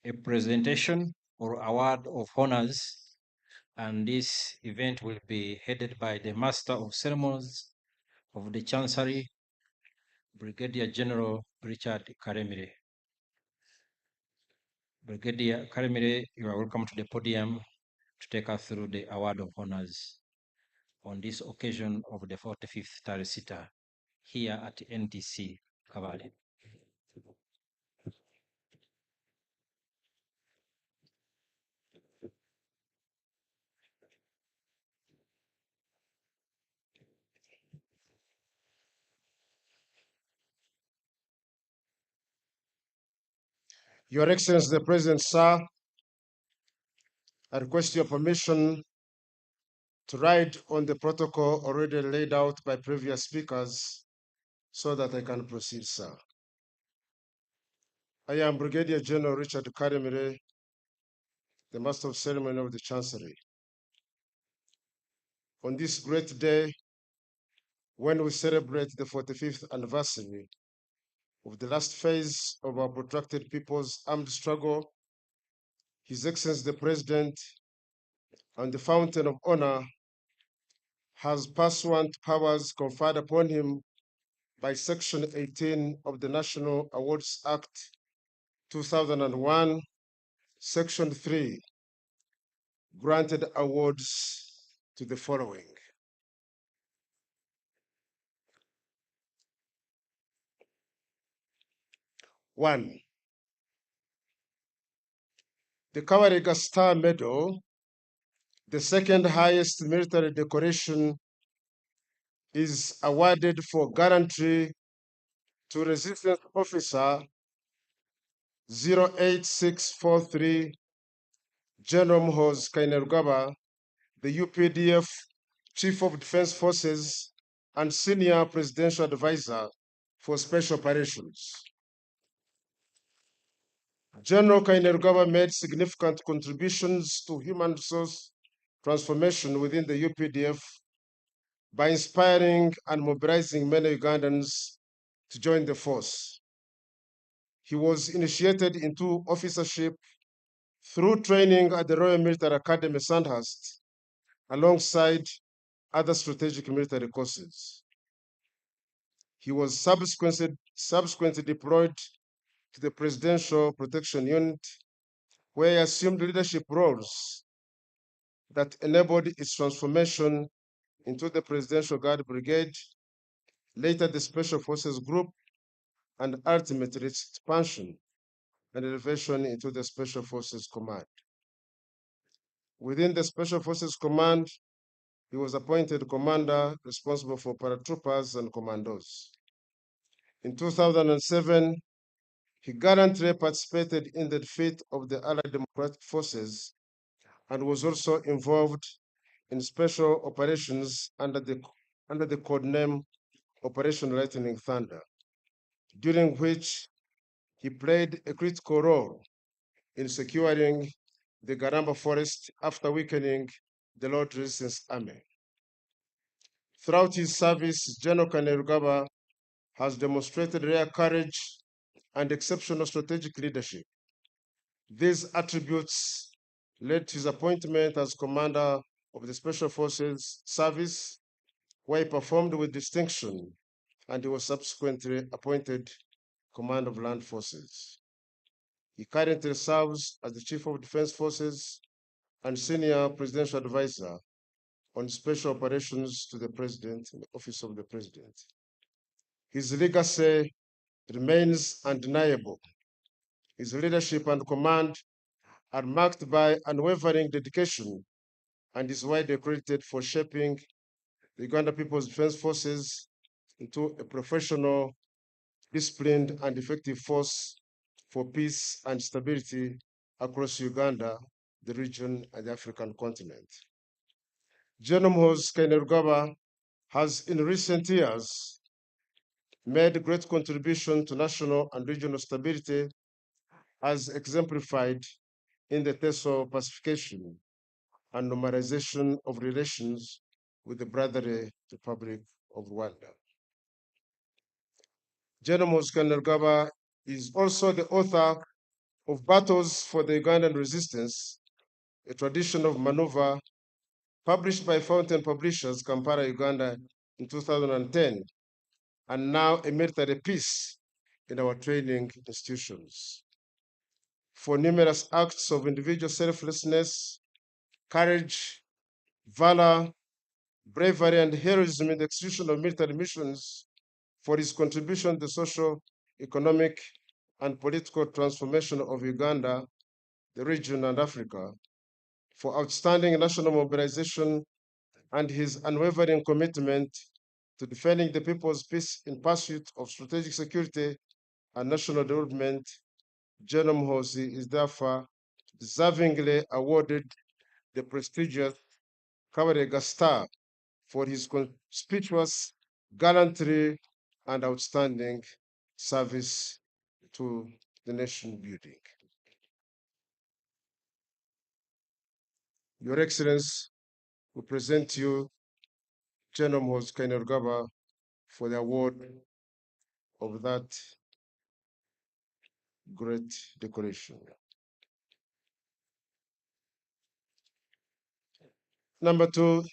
a presentation or award of honors, and this event will be headed by the Master of Ceremonies of the Chancery, Brigadier General Richard Karemire. Brigadier Karemire, you are welcome to the podium to take us through the award of honors on this occasion of the 45th Tarehe Sita here at NTC Kabale. Your Excellency the President, sir, I request your permission to ride on the protocol already laid out by previous speakers so that I can proceed, sir. I am Brigadier General Richard Karemire, the Master of Ceremony of the Chancery. On this great day, when we celebrate the 45th anniversary of the last phase of our protracted people's armed struggle, His Excellency the President and the Fountain of Honor has pursuant powers conferred upon him by Section 18 of the National Awards Act 2001, Section 3, granted awards to the following. One, the Kawariga Star Medal, the second highest military decoration, is awarded for gallantry to Resistance Officer 08643 General Mhoz Kainerugaba, the UPDF Chief of Defense Forces and Senior Presidential Advisor for Special Operations. General Kainerugaba made significant contributions to human resource transformation within the UPDF by inspiring and mobilizing many Ugandans to join the force. He was initiated into officership through training at the Royal Military Academy, Sandhurst, alongside other strategic military courses. He was subsequently deployed to the Presidential Protection Unit, where he assumed leadership roles that enabled its transformation into the Presidential Guard Brigade, later the Special Forces Group, and ultimately its expansion and elevation into the Special Forces Command. Within the Special Forces Command, he was appointed commander responsible for paratroopers and commandos. In 2007, he gallantly participated in the defeat of the Allied Democratic Forces and was also involved in special operations under the code name Operation Lightning Thunder, during which he played a critical role in securing the Garamba Forest after weakening the Lord Resistance Army. Throughout his service, General Kainerugaba has demonstrated rare courage and exceptional strategic leadership. These attributes led to his appointment as commander of the Special Forces Service, where he performed with distinction, and he was subsequently appointed Commander of Land Forces. He currently serves as the Chief of Defense Forces and Senior Presidential Advisor on Special Operations to the President in the Office of the President. His legacy remains undeniable. His leadership and command are marked by unwavering dedication and is widely credited for shaping the Uganda People's Defense Forces into a professional, disciplined, and effective force for peace and stability across Uganda, the region, and the African continent. General Muhoozi Kainerugaba has in recent years made great contribution to national and regional stability as exemplified in the TESO pacification and normalization of relations with the brotherly Republic of Rwanda. General Muhoozi Kainerugaba is also the author of Battles for the Ugandan Resistance, a tradition of maneuver, published by Fountain Publishers, Kampala, Uganda, in 2010, and now a military piece in our training institutions. For numerous acts of individual selflessness, courage, valor, bravery, and heroism in the execution of military missions, for his contribution to the social, economic, and political transformation of Uganda, the region, and Africa, for outstanding national mobilization and his unwavering commitment to defending the people's peace in pursuit of strategic security and national development, General Muhoozi is therefore deservingly awarded the prestigious Kabarega Star for his conspicuous gallantry and outstanding service to the nation building. Your Excellency, we present you General Muhoozi Kainerugaba for the award of that great decoration. Number 2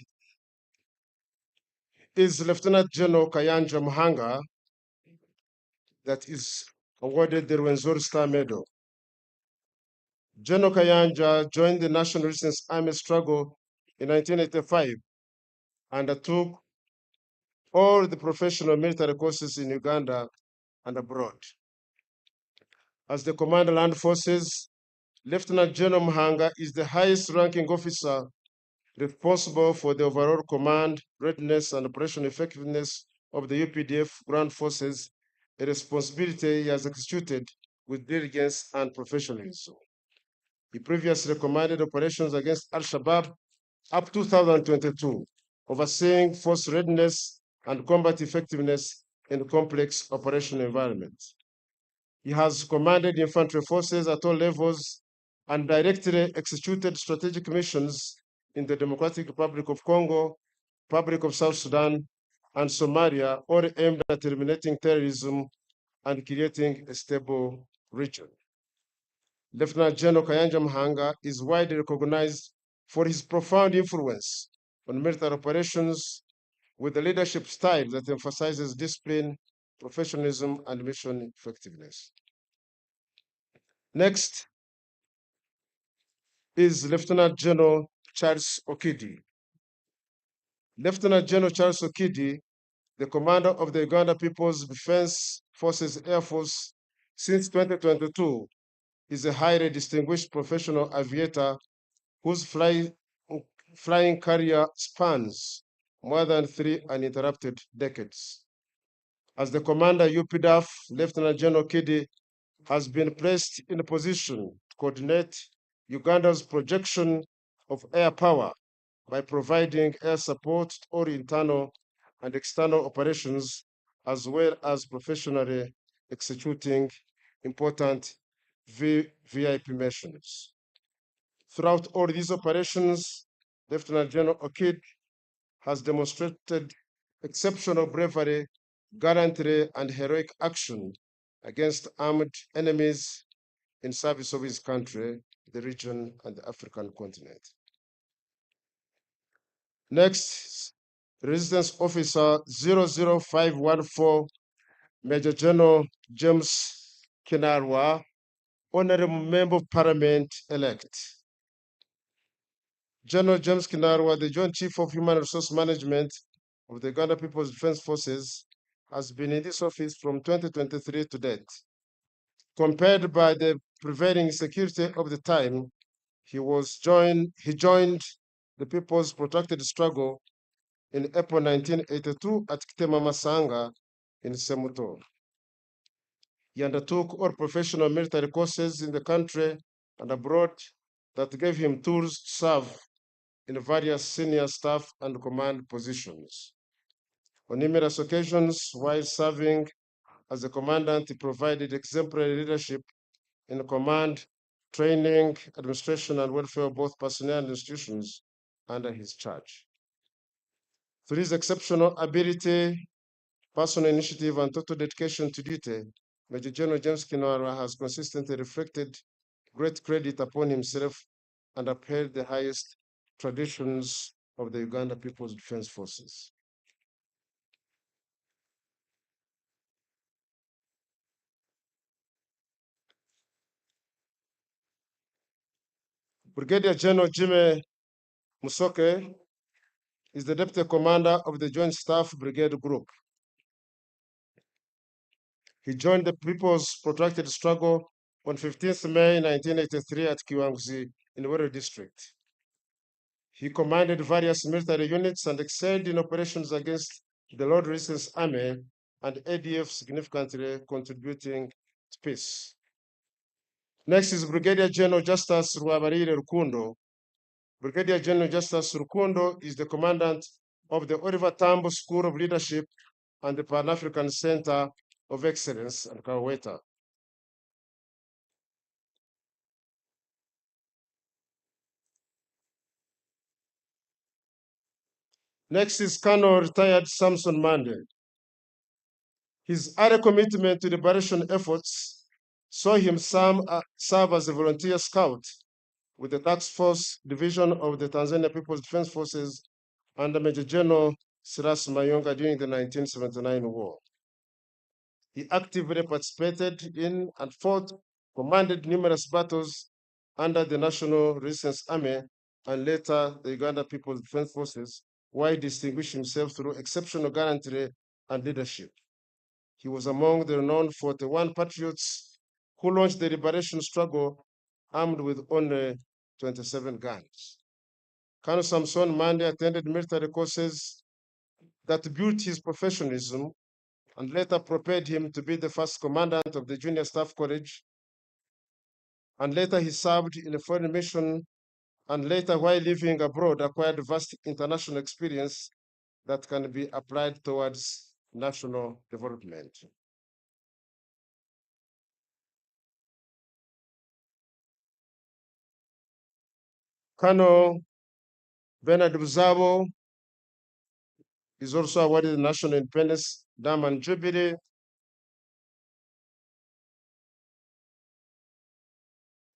is Lieutenant General Kayanja Muhanga, that is awarded the Rwenzori Star Medal. General Kayanja joined the National Resistance Army struggle in 1985 and undertook all the professional military courses in Uganda and abroad. As the Commander Land Forces, Lieutenant General Muhanga is the highest ranking officer responsible for the overall command, readiness, and operational effectiveness of the UPDF ground forces, a responsibility he has executed with diligence and professionalism. He previously commanded operations against Al-Shabaab up to 2022, overseeing force readiness and combat effectiveness in complex operational environments. He has commanded infantry forces at all levels and directly executed strategic missions in the Democratic Republic of Congo, Republic of South Sudan, and Somalia, all aimed at eliminating terrorism and creating a stable region. Lieutenant General Kayanja Muhanga is widely recognized for his profound influence on military operations, with a leadership style that emphasizes discipline, professionalism, and mission effectiveness. Next is Lieutenant General Charles Okidi. Lieutenant General Charles Okidi, the commander of the Uganda People's Defense Forces Air Force since 2022, is a highly distinguished professional aviator whose flying career spans more than 3 uninterrupted decades. As the commander UPDAF, Lieutenant General Okidi has been placed in a position to coordinate Uganda's projection of air power by providing air support to all internal and external operations, as well as professionally executing important VIP missions. Throughout all these operations, Lieutenant General Okidi has demonstrated exceptional bravery, gallantry, and heroic action against armed enemies, in service of his country, the region, and the African continent. Next, Resistance Officer 00514, Major General James Kinarwa, Honorable Member of Parliament elect. General James Kinarwa, the Joint Chief of Human Resource Management of the Uganda People's Defense Forces, has been in this office from 2023 to date. Compared by the prevailing security of the time, he joined the People's Protracted Struggle in April 1982 at Kitema Masanga in Semuto. He undertook all professional military courses in the country and abroad that gave him tools to serve in various senior staff and command positions. On numerous occasions, while serving as a commandant, he provided exemplary leadership in command, training, administration, and welfare of both personnel and institutions under his charge. Through his exceptional ability, personal initiative, and total dedication to duty, Major General James Kinwara has consistently reflected great credit upon himself and upheld the highest traditions of the Uganda People's Defense Forces. Brigadier General Jimmy Musoke is the Deputy Commander of the Joint Staff Brigade Group. He joined the People's Protracted Struggle on 15th May 1983 at Kiwanguzi in Wero District. He commanded various military units and excelled in operations against the Lord Resistance Army and ADF, significantly contributing to peace. Next is Brigadier General Justice Ruabarire Rukundo. Brigadier General Justice Rukundo is the commandant of the Oliver Tambo School of Leadership and the Pan-African Center of Excellence at Kaweta. Next is Colonel retired Samson Mande. His early commitment to liberation efforts saw him serve as a volunteer scout with the Task Force Division of the Tanzania People's Defense Forces under Major General Silas Mayonga during the 1979 war. He actively participated in and commanded numerous battles under the National Resistance Army and later the Uganda People's Defense Forces, while distinguished himself through exceptional gallantry and leadership. He was among the renowned 41 patriots who launched the liberation struggle armed with only 27 guns. Colonel Samson Mande attended military courses that built his professionalism and later prepared him to be the first commandant of the Junior Staff College. And later he served in a foreign mission, and later while living abroad acquired vast international experience that can be applied towards national development. Colonel Bernard Buzabo is also awarded the National Independence Diamond Jubilee.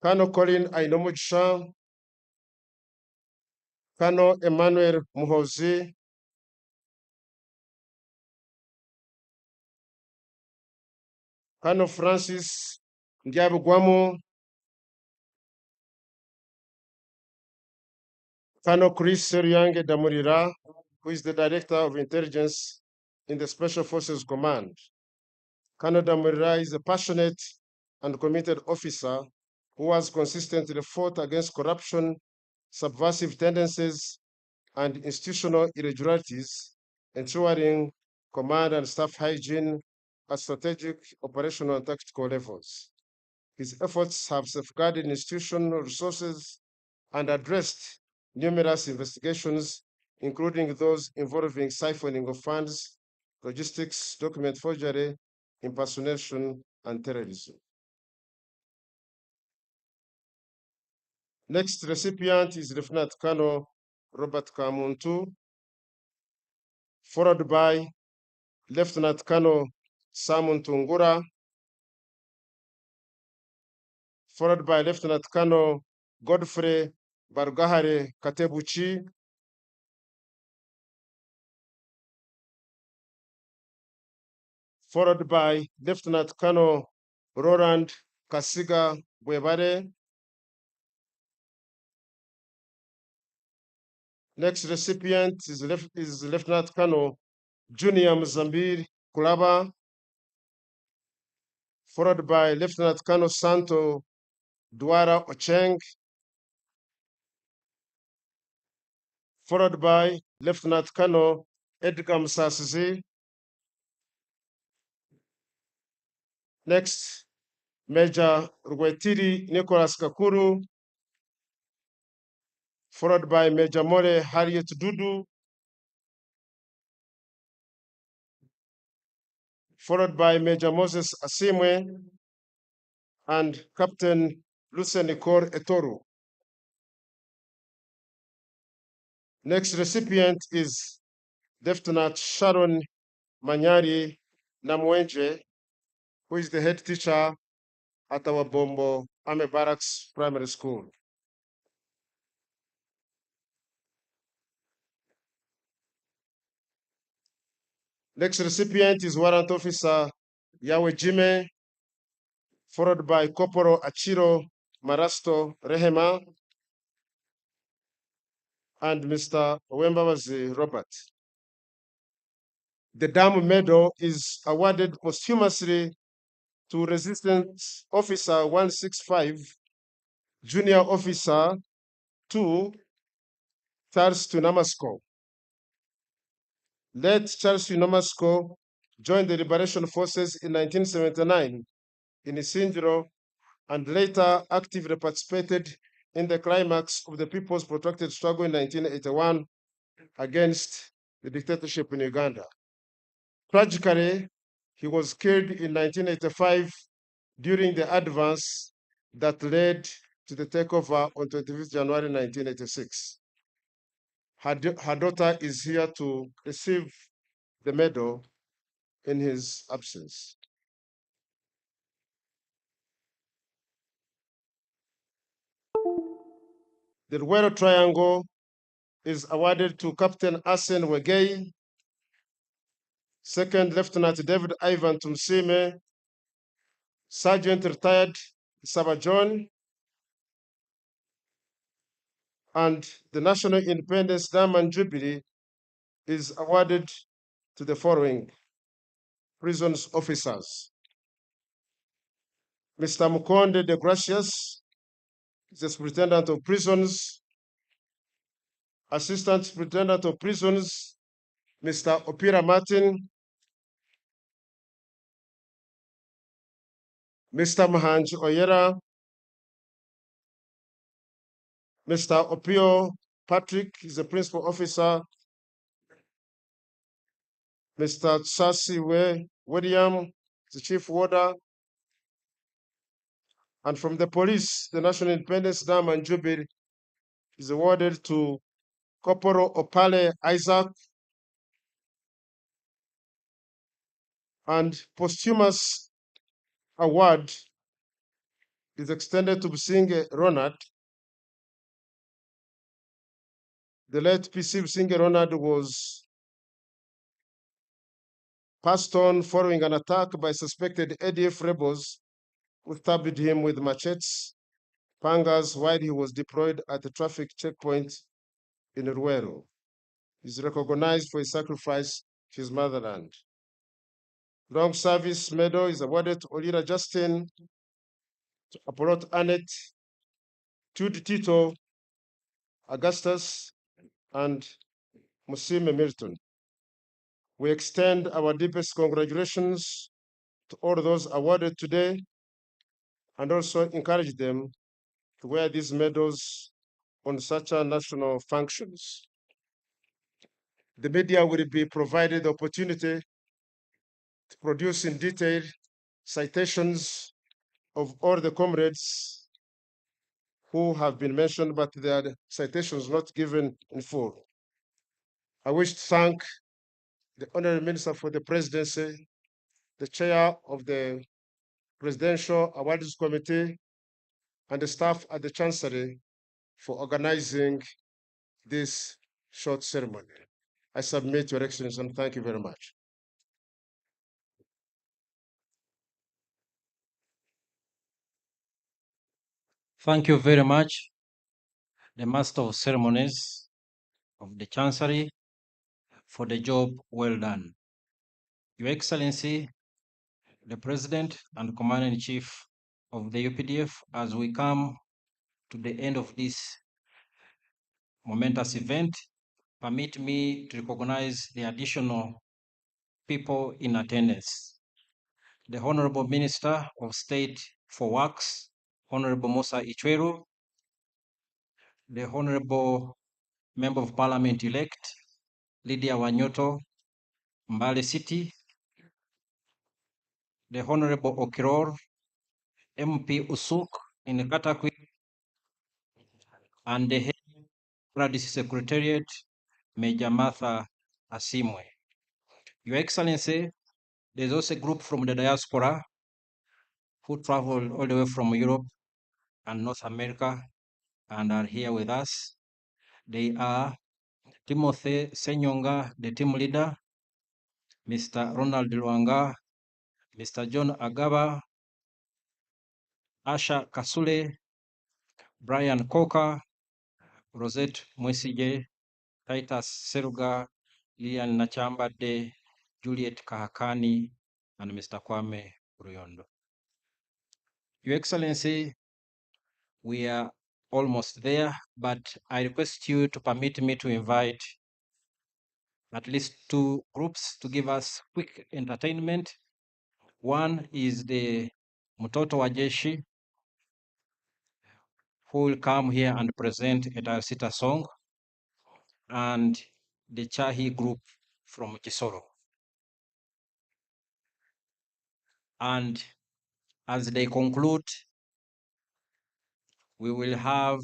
Colonel Colin Ainomuchan, Colonel Emmanuel Muhozi, Colonel Francis Ndiabugwamu, Colonel Chris Seryange Damurira, who is the Director of Intelligence in the Special Forces Command. Colonel Damurira is a passionate and committed officer who has consistently fought against corruption, subversive tendencies, and institutional irregularities, ensuring command and staff hygiene at strategic, operational, and tactical levels. His efforts have safeguarded institutional resources and addressed numerous investigations, including those involving siphoning of funds, logistics, document forgery, impersonation, and terrorism. Next recipient is Lieutenant Colonel Robert Kamuntu, followed by Lieutenant Colonel Simon Tungura, followed by Lieutenant Colonel Godfrey Barugahare Katebuchi, followed by Lieutenant Colonel Roland Kasiga Bwebare. Next recipient is Lieutenant Colonel Junior Mzambir Kulaba, followed by Lieutenant Colonel Santo Duara Ocheng, followed by Lieutenant Colonel Edgar Msasizi. Next, Major Rwetiri Nicholas Kakuru, followed by Major More Harriet Dudu, followed by Major Moses Asimwe and Captain Lucenicor Etoru. Next recipient is Lieutenant Sharon Manyari Namwenje, who is the head teacher at our Bombo Army Barracks Primary School. Next recipient is Warrant Officer Yawe Jime, followed by Corporal Achiro Marasto Rehema and Mr. Owembabazi Robert. The Dam Medal is awarded posthumously to Resistance Officer 165, Junior Officer 2, Charles Tunamasko. Late Charles Tunamasko joined the Liberation Forces in 1979 in Isindro and later actively participated in the climax of the People's Protracted Struggle in 1981 against the dictatorship in Uganda. Tragically, he was killed in 1985 during the advance that led to the takeover on 25th January 1986. Her daughter is here to receive the medal in his absence. The Ruero Triangle is awarded to Captain Asen Wegei, Second Lieutenant David Ivan Tumsime, Sergeant Retired Sabajon, and the National Independence Diamond Jubilee is awarded to the following prisons officers. Mr. Mukonde de Gracias, the Superintendent of Prisons, Assistant Superintendent of Prisons, Mr. Opira Martin, Mr. Mahanj Oyera, Mr. Opio Patrick is the Principal Officer, Mr. Tsasi William, the Chief Warder, and from the police, the National Independence Diamond Jubilee is awarded to Corporal Opale Isaac, and posthumous award is extended to Businge Ronald. The late PC Businge Ronald was passed on following an attack by suspected ADF rebels who stabbed him with machetes, pangas, while he was deployed at a traffic checkpoint in Ruero. He is recognized for his sacrifice to his motherland. Long Service Medal is awarded to Olira Justin, to Apollo Annette, Jude Tito, Augustus, and Musime Milton. We extend our deepest congratulations to all those awarded today and also encourage them to wear these medals on such national functions. The media will be provided the opportunity to produce in detail citations of all the comrades who have been mentioned, but their citations not given in full. I wish to thank the Honorable Minister for the Presidency, the Chair of the Presidential Awards Committee, and the staff at the Chancery for organizing this short ceremony. I submit, Your Excellency, and thank you very much. Thank you very much, the Master of Ceremonies of the Chancery, for the job well done. Your Excellency, the President and Commander-in-Chief of the UPDF, as we come to the end of this momentous event, permit me to recognize the additional people in attendance. The Honorable Minister of State for Works, Honorable Musa Ichweru, the Honorable Member of Parliament-elect, Lydia Wanyoto, Mbale City, the Honorable Okiror, MP Usuk in Katakwi, and the Head of the Secretariat, Major Martha Asimwe. Your Excellency, there's also a group from the diaspora who traveled all the way from Europe and North America and are here with us. They are Timothy Senyonga, the team leader, Mr. Ronald Luanga, Mr. John Agaba, Asha Kasule, Brian Coker, Rosette Mwesige, Titus Seruga, Lilian Nachambade, Juliet Kahakani, and Mr. Kwame Ruyondo. Your Excellency, we are almost there, but I request you to permit me to invite at least two groups to give us quick entertainment. One is the Mtoto wa Jeshi, who will come here and present a Tarehe Sita song, and the Chahi group from Chisoro. And as they conclude, we will have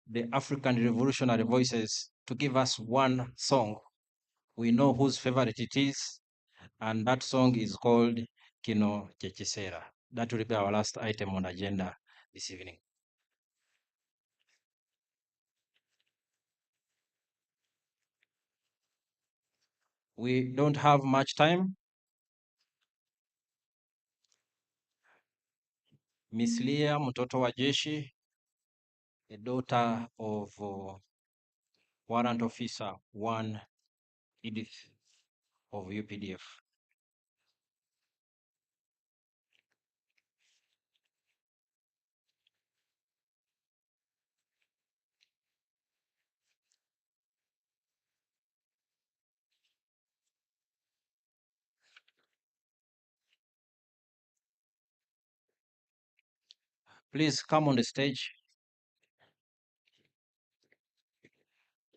the African Revolutionary Voices to give us one song. We know whose favorite it is, and that song is called Kino Chechisera. That will be our last item on agenda this evening. We don't have much time. Miss Leah Mtoto wa Jeshi, a daughter of Warrant Officer 1 Edith of UPDF. Please come on the stage.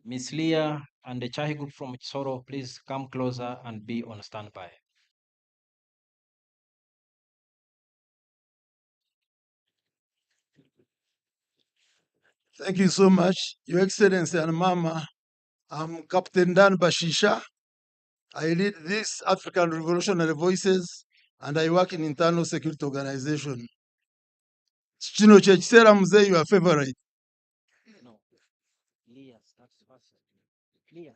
Miss Leah and the Chahi group from Chisoro, please come closer and be on standby. Thank you so much, Your Excellency and Mama. I'm Captain Dan Bashisha. I lead this African Revolutionary Voices, and I work in internal security organization. Chino Chechisera Mzee, your favorite. No, Leah starts first. Leah.